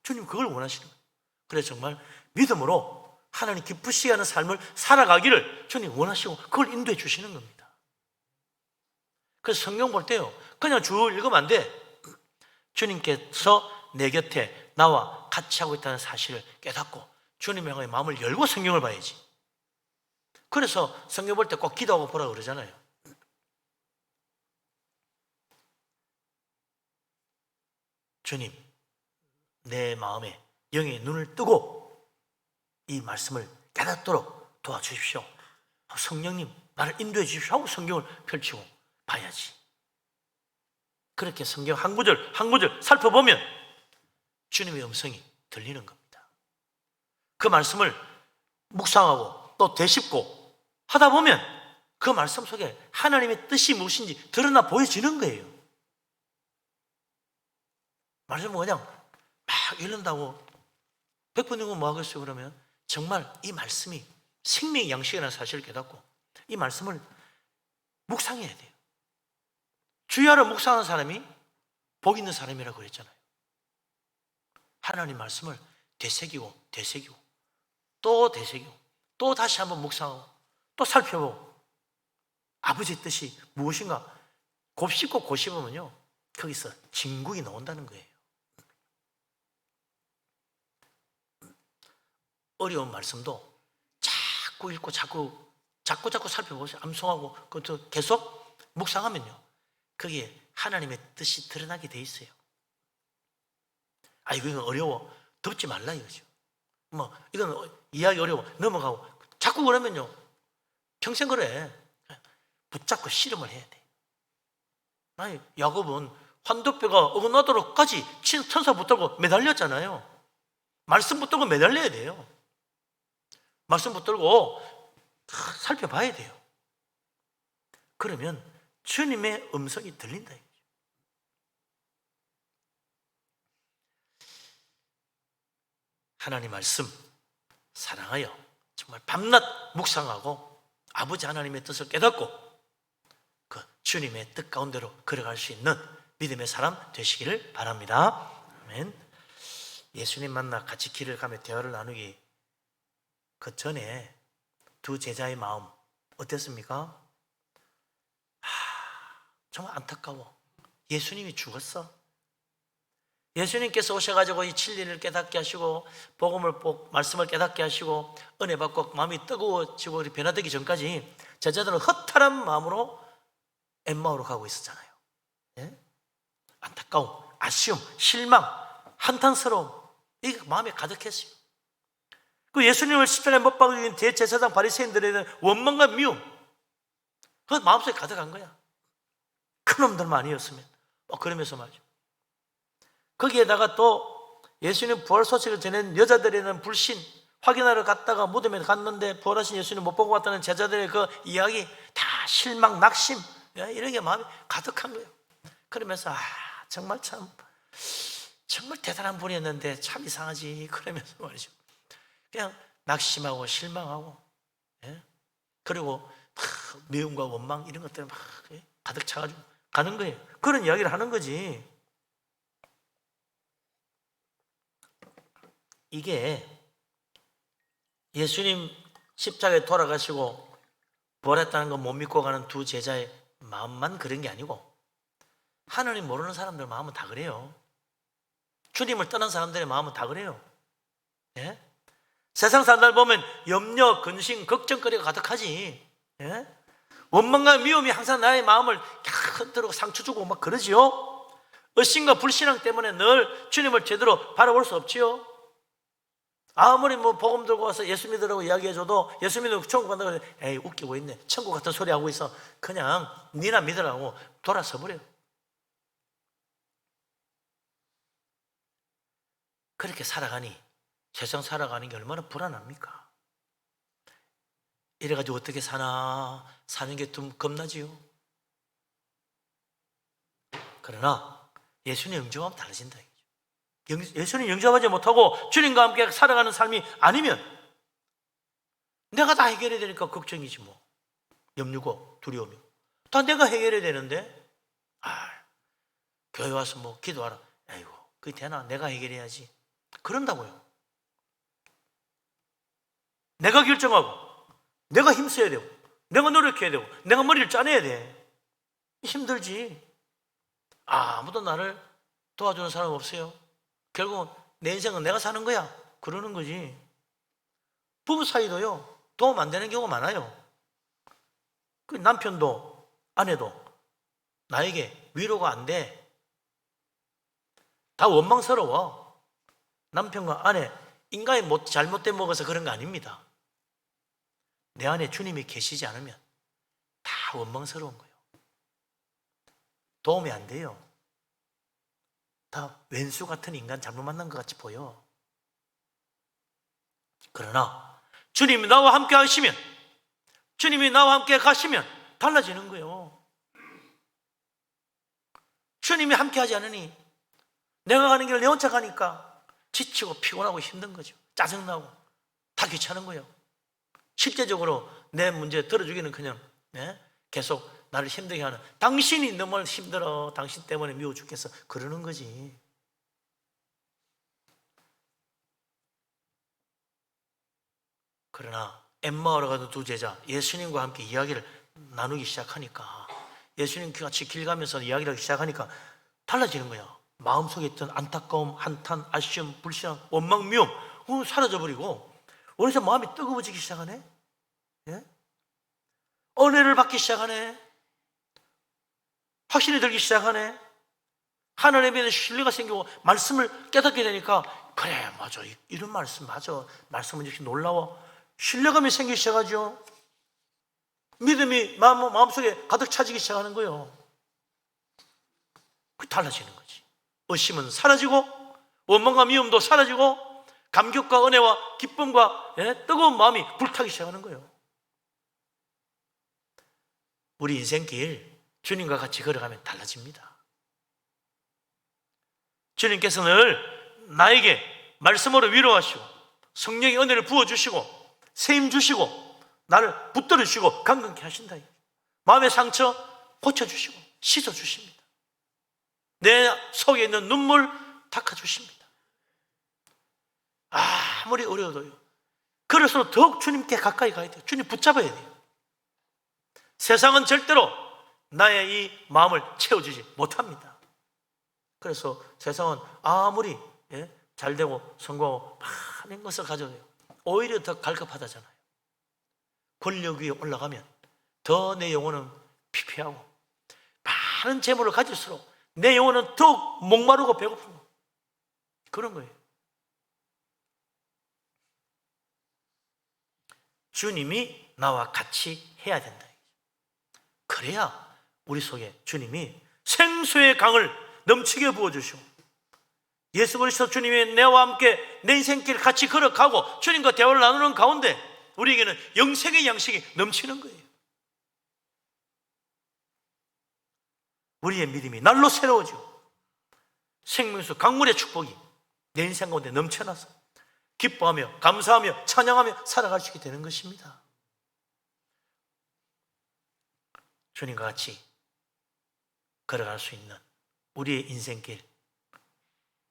주님 그걸 원하시는 거예요. 그래서 정말 믿음으로 하나님 기쁘시게 하는 삶을 살아가기를 주님 원하시고 그걸 인도해 주시는 겁니다. 그래서 성경 볼 때요, 그냥 쭉 읽으면 안 돼. 주님께서 내 곁에 나와 같이 하고 있다는 사실을 깨닫고 주님의 향해 마음을 열고 성경을 봐야지. 그래서 성경 볼 때 꼭 기도하고 보라 그러잖아요. 주님, 내 마음에 영의 눈을 뜨고 이 말씀을 깨닫도록 도와주십시오. 성령님 나를 인도해 주십시오 하고 성경을 펼치고 봐야지. 그렇게 성경 한 구절 한 구절 살펴보면 주님의 음성이 들리는 겁니다. 그 말씀을 묵상하고 또 되씹고 하다 보면 그 말씀 속에 하나님의 뜻이 무엇인지 드러나 보여지는 거예요. 말씀은 그냥 막 읽는다고 100번 읽으면 뭐 하겠어요? 그러면 정말 이 말씀이 생명의 양식이라는 사실을 깨닫고 이 말씀을 묵상해야 돼요. 주야를 묵상하는 사람이 복 있는 사람이라고 그랬잖아요. 하나님 말씀을 되새기고 되새기고 또 되새기고 또 다시 한번 묵상하고 또 살펴보고 아버지의 뜻이 무엇인가 곱씹고 고씹으면요 거기서 진국이 나온다는 거예요. 어려운 말씀도 자꾸 읽고 자꾸 살펴보세요. 암송하고 그것도 계속 묵상하면요, 거기에 하나님의 뜻이 드러나게 돼 있어요. 이건 어려워, 덮지 말라 이거죠. 뭐 이건 이야기 어려워, 넘어가고. 자꾸 그러면요 평생 그래. 붙잡고 씨름을 해야 돼. 야곱은 환도뼈가 어긋나도록까지 천사 붙들고 매달렸잖아요. 말씀 붙들고 매달려야 돼요. 말씀 붙들고 살펴봐야 돼요. 그러면 주님의 음성이 들린다 이거죠. 하나님 말씀 사랑하여 정말 밤낮 묵상하고 아버지 하나님의 뜻을 깨닫고 그 주님의 뜻 가운데로 걸어갈 수 있는 믿음의 사람 되시기를 바랍니다. 아멘. 예수님 만나 같이 길을 가며 대화를 나누기 그 전에 두 제자의 마음 어땠습니까? 정말 안타까워. 예수님이 죽었어. 예수님께서 오셔가지고 이 진리를 깨닫게 하시고 복음을 말씀을 깨닫게 하시고 은혜 받고 마음이 뜨거워지고 변화되기 전까지 제자들은 허탈한 마음으로 엠마오로 가고 있었잖아요. 예? 안타까움, 아쉬움, 실망, 한탄스러움, 이게 마음에 가득했어요. 그 예수님을 십자가에 못 박아 죽인 대제사장 바리새인들에는 원망과 미움, 그 마음속에 가득한 거야. 큰 놈들만 아니었으면. 그러면서 말이죠, 거기에다가 또 예수님 부활 소식을 전한 여자들에는 불신, 확인하러 갔다가 무덤에 갔는데 부활하신 예수님 못 보고 왔다는 제자들의 그 이야기, 다 실망, 낙심, 이런 게 마음이 가득한 거예요. 그러면서 정말 대단한 분이었는데 참 이상하지, 그러면서 말이죠, 그냥 낙심하고 실망하고, 그리고 미움과 원망 이런 것들 막 가득 차가지고 가는 거예요. 그런 이야기를 하는 거지. 이게 예수님 십자가에 돌아가시고 부활했다는 거 못 믿고 가는 두 제자의 마음만 그런 게 아니고 하나님 모르는 사람들 마음은 다 그래요. 주님을 떠난 사람들의 마음은 다 그래요. 예? 세상 사람들 보면 염려, 근심, 걱정거리가 가득하지. 예? 원망과 미움이 항상 나의 마음을 흔들고 상처 주고 막 그러지요. 의심과 불신앙 때문에 늘 주님을 제대로 바라볼 수 없지요. 아무리 복음 들고 와서 예수 믿으라고 이야기해줘도 예수 믿으면 천국 간다고 해서 에이 웃기고 있네, 천국 같은 소리 하고 있어, 그냥 니나 믿으라고 돌아서 버려요. 그렇게 살아가니 세상 살아가는 게 얼마나 불안합니까? 이래가지고 어떻게 사나, 사는 게 좀 겁나지요. 그러나 예수님 영접하면 달라진다. 예수님 영접하지 못하고 주님과 함께 살아가는 삶이 아니면 내가 다 해결해야 되니까 걱정이지 뭐. 염려고 두려움이 다 내가 해결해야 되는데 교회 와서 뭐 기도하라, 아이고 그게 되나, 내가 해결해야지, 그런다고요. 내가 결정하고 내가 힘써야 되고 내가 노력해야 되고 내가 머리를 짜내야 돼. 힘들지. 아무도 나를 도와주는 사람 없어요. 결국은 내 인생은 내가 사는 거야, 그러는 거지. 부부 사이도요 도움 안 되는 경우가 많아요. 그 남편도 아내도 나에게 위로가 안 돼. 다 원망스러워. 남편과 아내 인간이 잘못된 먹어서 그런 거 아닙니다. 내 안에 주님이 계시지 않으면 다 원망스러운 거예요. 도움이 안 돼요. 다 왼수 같은 인간 잘못 만난 것 같이 보여. 그러나 주님이 나와 함께 하시면, 주님이 나와 함께 가시면 달라지는 거예요. 주님이 함께 하지 않으니 내가 가는 길을 내 혼자 가니까 지치고 피곤하고 힘든 거죠. 짜증나고 다 귀찮은 거예요. 실제적으로 내 문제 들어주기는 그냥 계속 나를 힘들게 하는, 당신이 너무 힘들어, 당신 때문에 미워 죽겠어, 그러는 거지. 그러나 엠마오로 가던 두 제자 예수님과 함께 이야기를 나누기 시작하니까, 예수님과 같이 길 가면서 이야기를 하기 시작하니까 달라지는 거야. 마음속에 있던 안타까움, 한탄, 아쉬움, 불신앙, 원망, 미움 사라져버리고 어느새 마음이 뜨거워지기 시작하네. 예? 은혜를 받기 시작하네. 확신이 들기 시작하네. 하나님에 대한 신뢰가 생기고 말씀을 깨닫게 되니까 그래 맞아 이런 말씀 맞아 말씀은 역시 놀라워. 신뢰감이 생기기 시작하죠. 믿음이 마음속에 가득 차지기 시작하는 거예요. 그 달라지는 거지. 의심은 사라지고 원망과 미움도 사라지고 감격과 은혜와 기쁨과 뜨거운 마음이 불타기 시작하는 거예요. 우리 인생길 주님과 같이 걸어가면 달라집니다. 주님께서 늘 나에게 말씀으로 위로하시고 성령의 은혜를 부어주시고 세임 주시고 나를 붙들어 주시고 강건케 하신다. 마음의 상처 고쳐주시고 씻어주십니다. 내 속에 있는 눈물 닦아주십니다. 아무리 어려워도요. 그래서 더욱 주님께 가까이 가야 돼요. 주님 붙잡아야 돼요. 세상은 절대로 나의 이 마음을 채워주지 못합니다. 그래서 세상은 아무리 잘되고 성공하고 많은 것을 가져도 오히려 더 갈급하다잖아요. 권력 위에 올라가면 더 내 영혼은 피폐하고 많은 재물을 가질수록 내 영혼은 더욱 목마르고 배고픈 그런 거예요. 주님이 나와 같이 해야 된다. 그래야 우리 속에 주님이 생수의 강을 넘치게 부어주시고 예수 그리스도 주님이 내와 함께 내 인생길 같이 걸어가고 주님과 대화를 나누는 가운데 우리에게는 영생의 양식이 넘치는 거예요. 우리의 믿음이 날로 새로워지고 생명수 강물의 축복이 내 인생 가운데 넘쳐나서 기뻐하며 감사하며 찬양하며 살아갈 수 있게 되는 것입니다. 주님과 같이 걸어갈 수 있는 우리의 인생길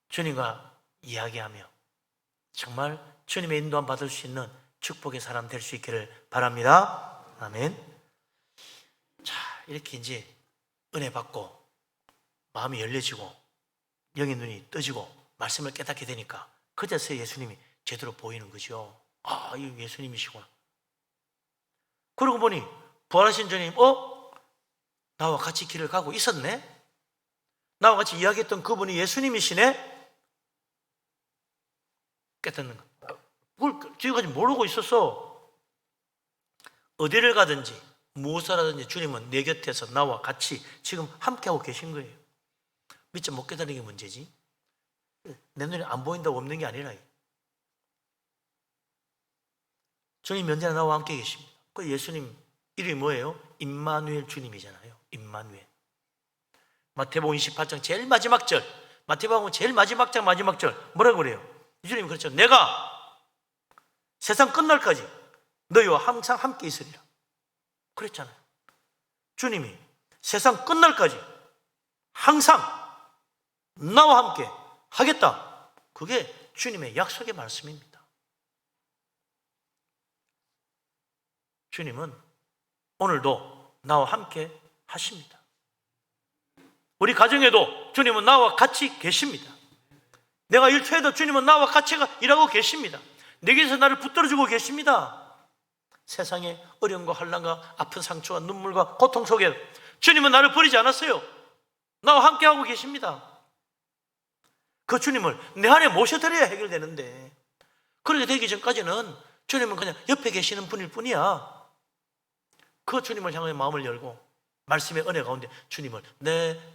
주님과 이야기하며 정말 주님의 인도함 받을 수 있는 축복의 사람 될 수 있기를 바랍니다. 아멘. 자, 이렇게 이제 은혜 받고 마음이 열려지고 영의 눈이 떠지고 말씀을 깨닫게 되니까 그제서야 예수님이 제대로 보이는 거죠. 아, 이 예수님이시구나. 그러고 보니 부활하신 주님, 나와 같이 길을 가고 있었네? 나와 같이 이야기했던 그분이 예수님이시네? 깨닫는 거. 그걸 지금까지 모르고 있었어. 어디를 가든지 무엇을 하든지 주님은 내 곁에서 나와 같이 지금 함께하고 계신 거예요. 믿지 못 깨닫는 게 문제지. 내 눈에 안 보인다고 없는 게 아니라 주님 언제나 나와 함께 계십니다. 그 예수님 이름이 뭐예요? 임마누엘 주님이잖아요. 임마누엘. 마태복음 28장 제일 마지막 절, 마태복음 제일 마지막 장 마지막 절 뭐라고 그래요? 주님이 그렇죠. 내가 세상 끝날까지 너희와 항상 함께 있으리라 그랬잖아요. 주님이 세상 끝날까지 항상 나와 함께 하겠다. 그게 주님의 약속의 말씀입니다. 주님은 오늘도 나와 함께 하십니다. 우리 가정에도 주님은 나와 같이 계십니다. 내가 일터에도 주님은 나와 같이 일하고 계십니다. 내게서 나를 붙들어주고 계십니다. 세상의 어려움과 환난과 아픈 상처와 눈물과 고통 속에 주님은 나를 버리지 않았어요. 나와 함께하고 계십니다. 그 주님을 내 안에 모셔드려야 해결되는데 그렇게 되기 전까지는 주님은 그냥 옆에 계시는 분일 뿐이야. 그 주님을 향해 마음을 열고 말씀의 은혜 가운데 주님을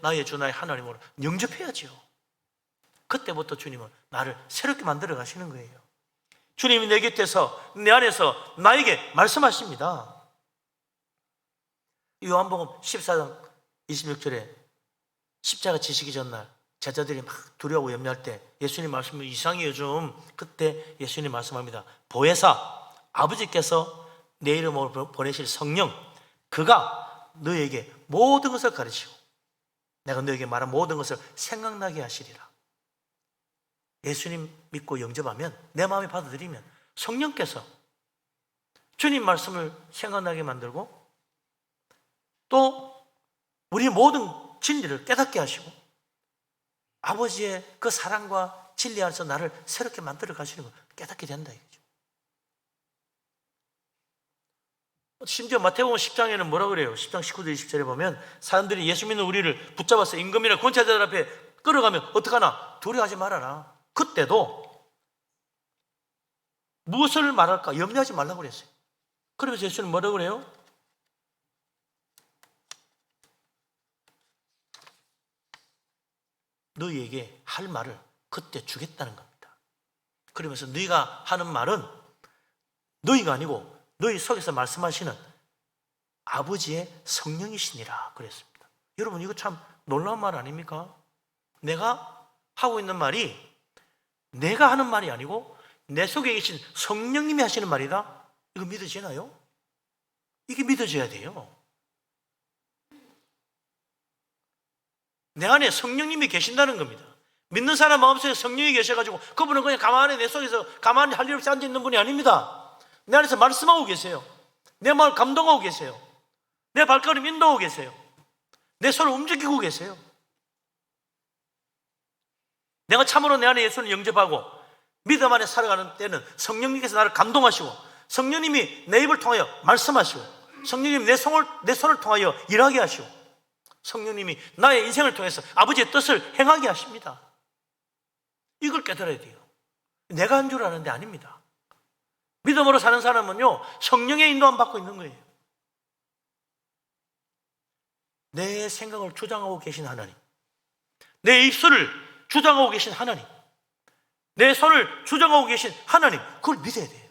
나의 주 나의 하나님으로 영접해야죠. 그때부터 주님은 나를 새롭게 만들어 가시는 거예요. 주님이 내 곁에서 내 안에서 나에게 말씀하십니다. 요한복음 14장 26절에 십자가 지시기 전날 제자들이 막 두려워 염려할 때 예수님 말씀을 이상해요 좀. 그때 예수님 말씀합니다. 보혜사 아버지께서 내 이름으로 보내실 성령 그가 너에게 모든 것을 가르치고 내가 너에게 말한 모든 것을 생각나게 하시리라. 예수님 믿고 영접하면 내 마음에 받아들이면 성령께서 주님 말씀을 생각나게 만들고 또 우리 모든 진리를 깨닫게 하시고 아버지의 그 사랑과 진리 안에서 나를 새롭게 만들어 가시는 걸 깨닫게 된다 이거죠. 심지어 마태복음 10장에는 뭐라 그래요? 10장 19절 20절에 보면 사람들이 예수 믿는 우리를 붙잡아서 임금이나 권세자들 앞에 끌어가면 어떡하나? 두려워하지 말아라. 그때도 무엇을 말할까? 염려하지 말라고 그랬어요. 그러면서 예수는 뭐라 그래요? 너희에게 할 말을 그때 주겠다는 겁니다. 그러면서 너희가 하는 말은 너희가 아니고 너희 속에서 말씀하시는 아버지의 성령이시니라 그랬습니다. 여러분, 이거 참 놀라운 말 아닙니까? 내가 하고 있는 말이 내가 하는 말이 아니고 내 속에 계신 성령님이 하시는 말이다. 이거 믿어지나요? 이게 믿어져야 돼요. 내 안에 성령님이 계신다는 겁니다. 믿는 사람 마음속에 성령이 계셔가지고 그분은 그냥 가만히 내 속에서 가만히 할 일 없이 앉아있는 분이 아닙니다. 내 안에서 말씀하고 계세요. 내 마음을 감동하고 계세요. 내 발걸음 인도하고 계세요. 내 손을 움직이고 계세요. 내가 참으로 내 안에 예수를 영접하고 믿음 안에 살아가는 때는 성령님께서 나를 감동하시고 성령님이 내 입을 통하여 말씀하시고 성령님이 내 손을 통하여 일하게 하시고 성령님이 나의 인생을 통해서 아버지의 뜻을 행하게 하십니다. 이걸 깨달아야 돼요. 내가 한 줄 아는데 아닙니다. 믿음으로 사는 사람은요, 성령의 인도함 받고 있는 거예요. 내 생각을 주장하고 계신 하나님, 내 입술을 주장하고 계신 하나님, 내 손을 주장하고 계신 하나님, 그걸 믿어야 돼요.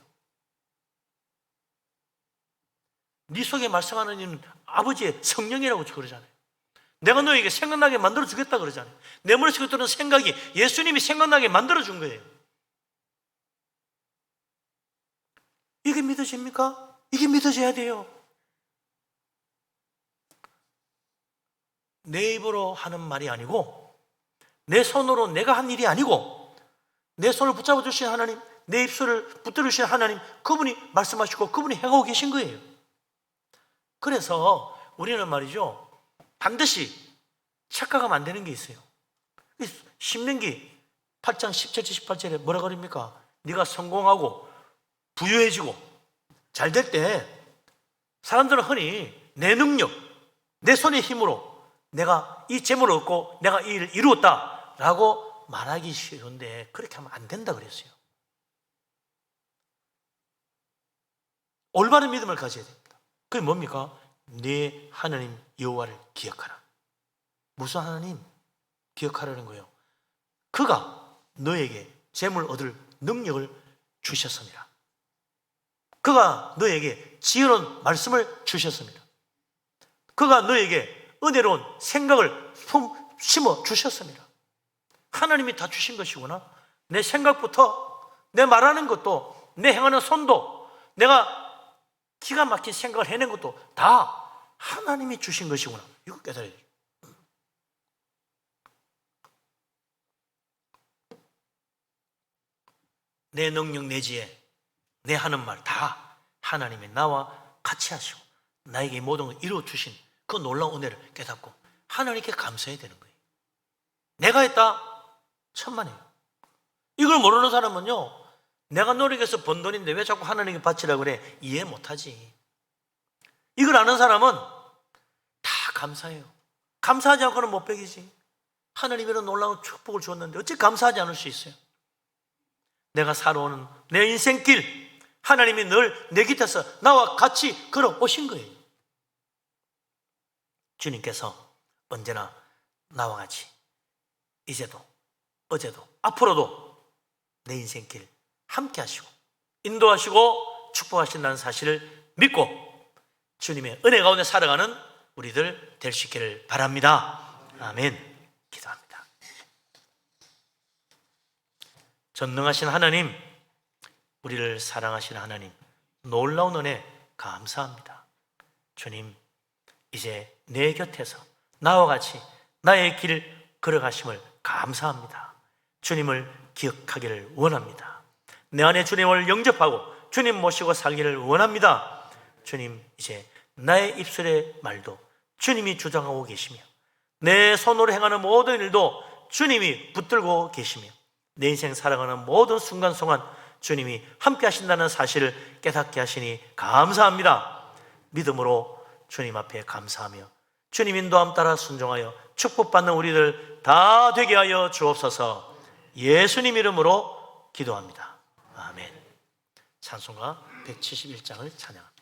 네 속에 말씀하는 이는 아버지의 성령이라고 그러잖아요. 내가 너에게 생각나게 만들어주겠다 그러잖아요. 내 머릿속에 드는 생각이 예수님이 생각나게 만들어준 거예요. 이게 믿어집니까? 이게 믿어져야 돼요. 내 입으로 하는 말이 아니고 내 손으로 내가 한 일이 아니고 내 손을 붙잡아 주신 하나님, 내 입술을 붙들어 주신 하나님, 그분이 말씀하시고 그분이 행하고 계신 거예요. 그래서 우리는 말이죠, 반드시 착각하면 안 되는 게 있어요. 신명기 8장 17절 18절에 뭐라 그럽니까? 네가 성공하고 부유해지고 잘 될 때 사람들은 흔히 내 능력, 내 손의 힘으로 내가 이 재물을 얻고 내가 이 일을 이루었다라고 말하기 쉬운데 그렇게 하면 안 된다 그랬어요. 올바른 믿음을 가져야 됩니다. 그게 뭡니까? 네 하나님 여호와를 기억하라. 무슨 하나님? 기억하라는 거예요. 그가 너에게 재물 얻을 능력을 주셨습니다. 그가 너에게 지혜로운 말씀을 주셨습니다. 그가 너에게 은혜로운 생각을 심어 주셨습니다. 하나님이 다 주신 것이구나. 내 생각부터 내 말하는 것도 내 행하는 손도 내가 기가 막힌 생각을 해낸 것도 다 하나님이 주신 것이구나. 이거 깨달아야 돼요. 내 능력, 내 지혜, 내 하는 말 다 하나님이 나와 같이 하시고 나에게 모든 걸 이루어주신 그 놀라운 은혜를 깨닫고 하나님께 감사해야 되는 거예요. 내가 했다? 천만에요. 이걸 모르는 사람은요, 내가 노력해서 번 돈인데 왜 자꾸 하나님께 바치라고 그래? 이해 못하지. 이걸 아는 사람은 다 감사해요. 감사하지 않고는 못 배기지. 하나님이 이런 놀라운 축복을 주었는데 어찌 감사하지 않을 수 있어요? 내가 살아오는 내 인생길, 하나님이 늘 내 곁에서 나와 같이 걸어오신 거예요. 주님께서 언제나 나와 같이 이제도 어제도 앞으로도 내 인생길 함께 하시고 인도하시고 축복하신다는 사실을 믿고 주님의 은혜 가운데 살아가는 우리들 될 수 있기를 바랍니다. 아멘. 기도합니다. 전능하신 하나님, 우리를 사랑하시는 하나님, 놀라운 은혜 감사합니다. 주님, 이제 내 곁에서 나와 같이 나의 길을 걸어가심을 감사합니다. 주님을 기억하기를 원합니다. 내 안에 주님을 영접하고 주님 모시고 살기를 원합니다. 주님, 이제 나의 입술의 말도 주님이 주장하고 계시며 내 손으로 행하는 모든 일도 주님이 붙들고 계시며 내 인생 살아가는 모든 순간순간 주님이 함께 하신다는 사실을 깨닫게 하시니 감사합니다. 믿음으로 주님 앞에 감사하며 주님 인도함 따라 순종하여 축복받는 우리들 다 되게 하여 주옵소서. 예수님 이름으로 기도합니다. 아멘. 찬송가 171장을 찬양합니다.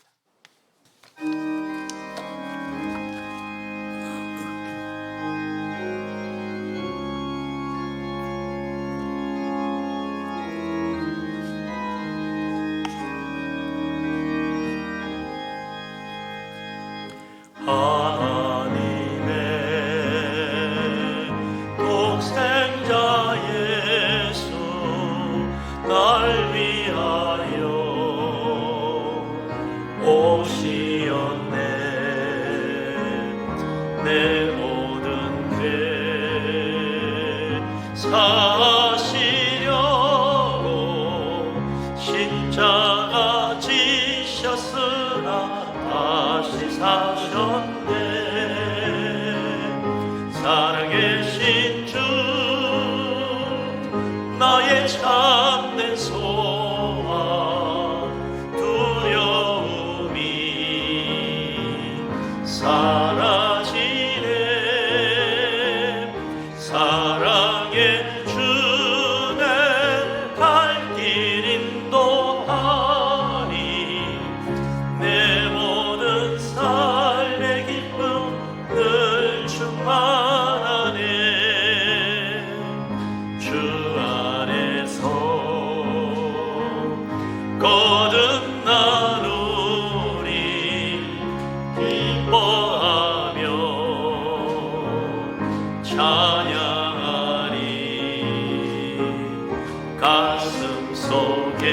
하나님의 독생자 예수 날 위하여 오시었네. 내 모든 죄 사시려고 십자가 지셨으나 다시 사셨네. 살아계신 주 나의 참된 소망 두려움이 사라지네. 사랑의 주내 갈 길 인도하니 내 모든 삶의 기쁨 늘 충만하네. 주 안에서 거듭나누리 기뻐하며 찬양하리. 가슴 속에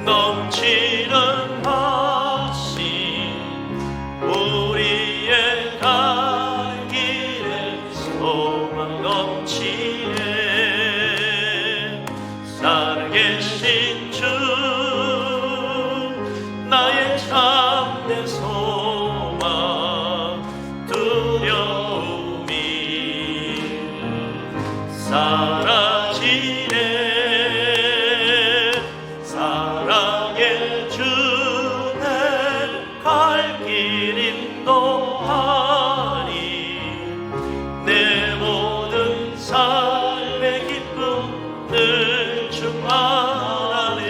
넘치는 하신 우리의 갈 길에 소망 넘치네. 살아계신 주 나의 참된 소망 두려움이 사라지네. 사랑의 주내 갈 길 인도하니 내 모든 삶의 기쁨 늘 충만하네.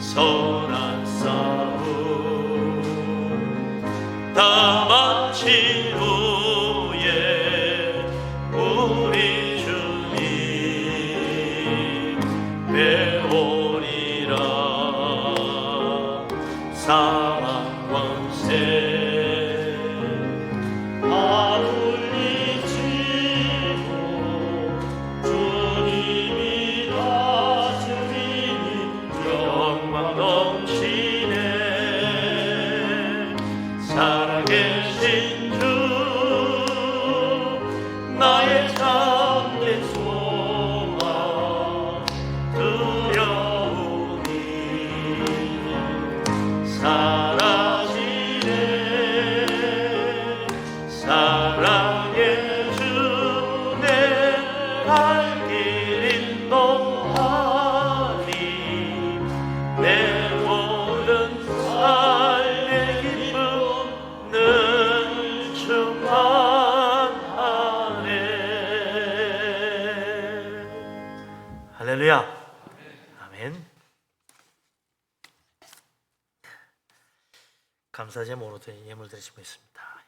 선한 싸움 다 마친 후에 우리 주님 배우리라. 사망 권세 다 물리치고 주님이 다스리니 영광 넘치네. 살아계신 주 나의 참된 소망 두려움이 사라지네. 사랑의 주내 갈 길 인도하니 내 모든 삶의 기쁨 늘 충만하네. 할렐루야. 아멘. 감사 제목으로 드린 예물 드리시고 있습니다.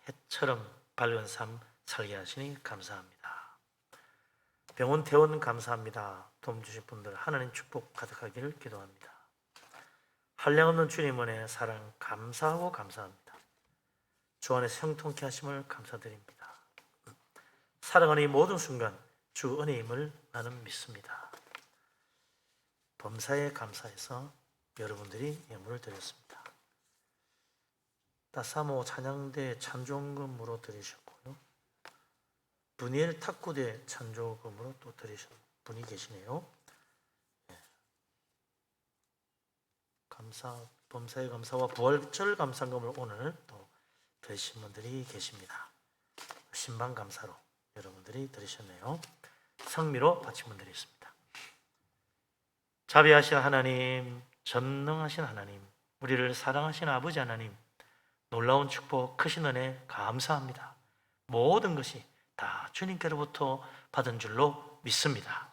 해처럼 밝은 삶 살게 하시니 감사합니다. 병원 퇴원 감사합니다. 도움 주신 분들 하나님 축복 가득하기를 기도합니다. 한량없는 주님 은혜 사랑 감사하고 감사합니다. 주 안에서 형통케 하심을 감사드립니다. 살아가는 이 모든 순간 주 은혜임을 나는 믿습니다. 범사에 감사해서 여러분들이 예물을 드렸습니다. 따사모 찬양대 찬종금으로 드리셨고요. 분이엘 탁구대 찬조금으로 또 드리신 분이 계시네요. 감사, 범사의 감사와 부활절 감사금을 오늘 또 드리신 분들이 계십니다. 신방 감사로 여러분들이 들으셨네요. 성미로 바친 분들이 있습니다. 자비하신 하나님, 전능하신 하나님, 우리를 사랑하신 아버지 하나님, 놀라운 축복, 크신 은혜 감사합니다. 모든 것이 다 주님께로부터 받은 줄로 믿습니다.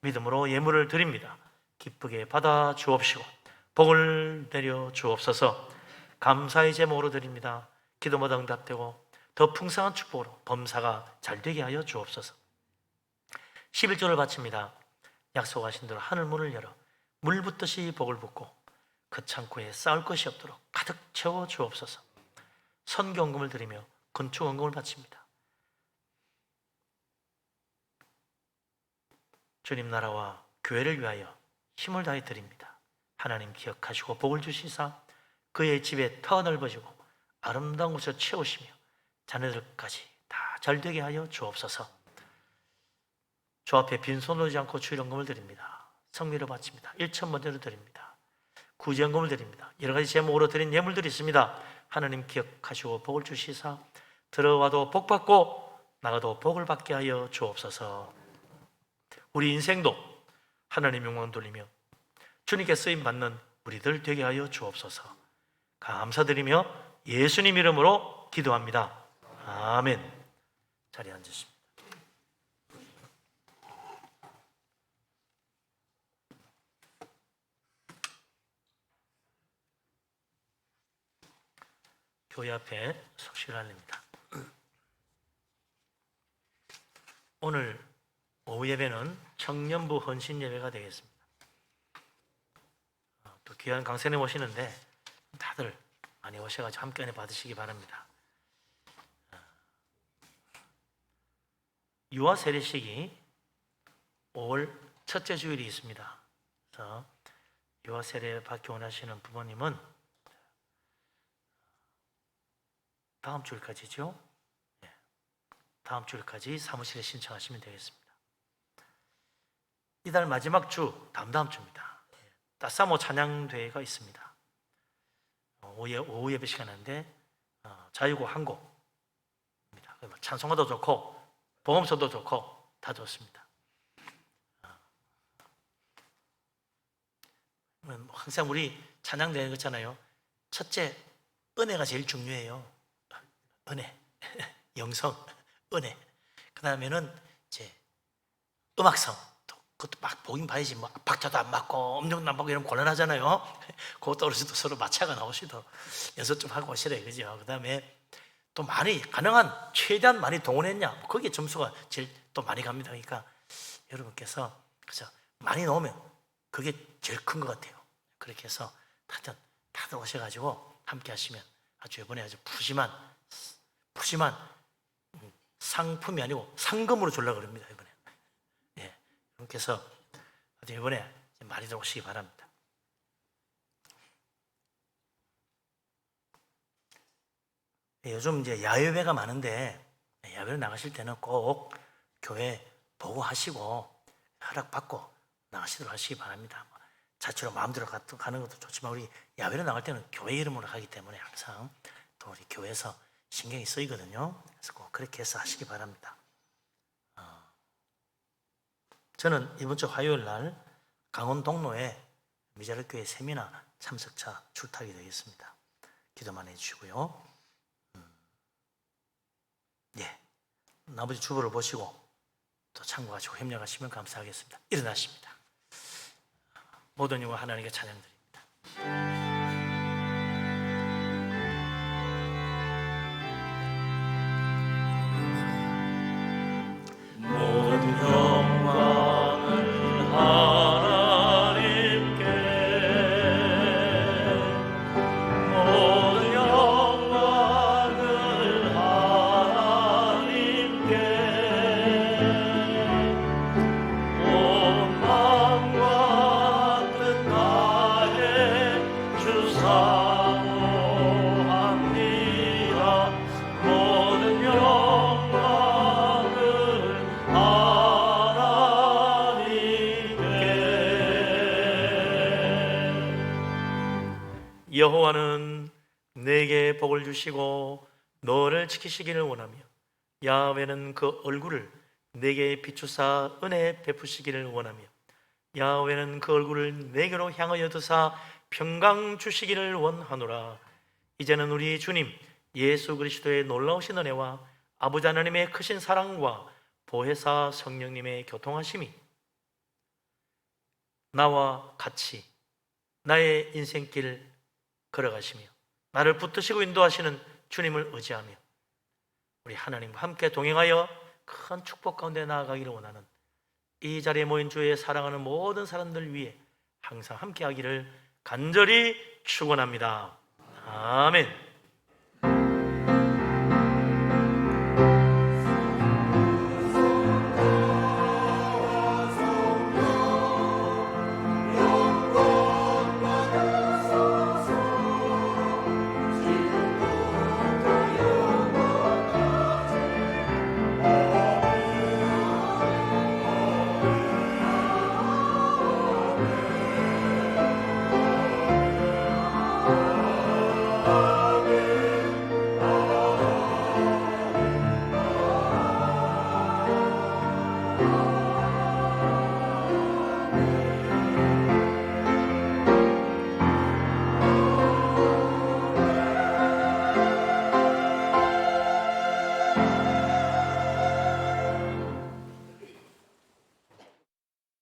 믿음으로 예물을 드립니다. 기쁘게 받아 주옵시고 복을 내려 주옵소서. 감사의 제목으로 드립니다. 기도마다 응답되고 더 풍성한 축복으로 범사가 잘 되게 하여 주옵소서. 11조를 바칩니다. 약속하신 대로 하늘 문을 열어 물 붓듯이 복을 붓고 그 창고에 쌓을 것이 없도록 가득 채워 주옵소서. 선교헌금을 드리며 건축헌금을 바칩니다. 주님 나라와 교회를 위하여 힘을 다해 드립니다. 하나님 기억하시고 복을 주시사 그의 집에 터 넓어지고 아름다운 곳을 채우시며 자녀들까지 다 잘되게 하여 주옵소서. 주 앞에 빈손으로 오지 않고 주일헌금을 드립니다. 성미를 바칩니다. 1,000번째로 드립니다. 구제헌금을 드립니다. 여러 가지 제목으로 드린 예물들이 있습니다. 하나님 기억하시고 복을 주시사 들어와도 복받고 나가도 복을 받게 하여 주옵소서. 우리 인생도 하나님 영광 돌리며 주님께 쓰임받는 우리들 되게 하여 주옵소서. 감사드리며 예수님 이름으로 기도합니다. 아멘. 자리에 앉으십니다. 교회 앞에 속시를 알립니다. 오늘 오후 예배는 청년부 헌신 예배가 되겠습니다. 또 귀한 강사님 오시는데 다들 많이 오셔가지고 함께 은혜 받으시기 바랍니다. 유아 세례식이 5월 첫째 주일이 있습니다. 그래서 유아 세례 받기 원하시는 부모님은 다음 주일까지죠? 네. 다음 주일까지 사무실에 신청하시면 되겠습니다. 이달 마지막 주, 다음 주입니다. 따사모 찬양대회가 있습니다. 오후 예배 시간인데 자유곡 한 곡입니다. 찬송가도 좋고 복음서도 좋고 다 좋습니다. 항상 우리 찬양대회 그렇잖아요. 첫째, 은혜가 제일 중요해요. 은혜, 영성, 은혜. 그 다음에는 이제 음악성. 그것도 막 보긴 봐야지. 뭐 박자도 안 맞고 음정도 안 맞고 이러면 곤란하잖아요. 그것도 어르신도 서로 마차가 나오시도 연습 좀 하고 오시래, 그죠? 그 다음에 또 많이 가능한 최대한 많이 동원했냐, 거기에 점수가 제일 또 많이 갑니다. 그러니까 여러분께서 그죠? 많이 넣으면 그게 제일 큰 것 같아요. 그렇게 해서 다들 오셔가지고 함께 하시면 아주 이번에 아주 푸짐한 상품이 아니고 상금으로 주려고 그럽니다. 이번에. 예, 여러분께서 이번에 많이들 오시기 바랍니다. 요즘 이제 야외배가 많은데 야외로 나가실 때는 꼭 교회 보고하시고 허락받고 나가시도록 하시기 바랍니다. 자체로 마음대로 가는 것도 좋지만 우리 야외로 나갈 때는 교회 이름으로 가기 때문에 항상 또 우리 교회에서 신경이 쓰이거든요. 그래서 꼭 그렇게 해서 하시기 바랍니다. 저는 이번 주 화요일 날 강원 동로에 미자르교회 세미나 참석차 출탁이 되겠습니다. 기도만 해주시고요. 예, 나머지 주보를 보시고 또 참고하시고 협력하시면 감사하겠습니다. 일어나십니다. 모든 영광 하나님께 찬양드립니다. 모든 영광을 하나님께, 모든 영광을 하나님께, 온 마음과 뜻 다해 주사모합니다. 모든 영광을 하나님께. 여호와는 내게 복을 주시고 너를 지키시기를 원하며 야훼는 그 얼굴을 내게 비추사 은혜 베푸시기를 원하며 야훼는 그 얼굴을 내게로 향하여 드사 평강 주시기를 원하노라. 이제는 우리 주님 예수 그리스도의 놀라우신 은혜와 아버지 하나님의 크신 사랑과 보혜사 성령님의 교통하심이 나와 같이 나의 인생길 걸어가시며 나를 붙드시고 인도하시는 주님을 의지하며 우리 하나님과 함께 동행하여 큰 축복 가운데 나아가기를 원하는 이 자리에 모인 주의 사랑하는 모든 사람들 위해 항상 함께 하기를 간절히 축원합니다. 아멘.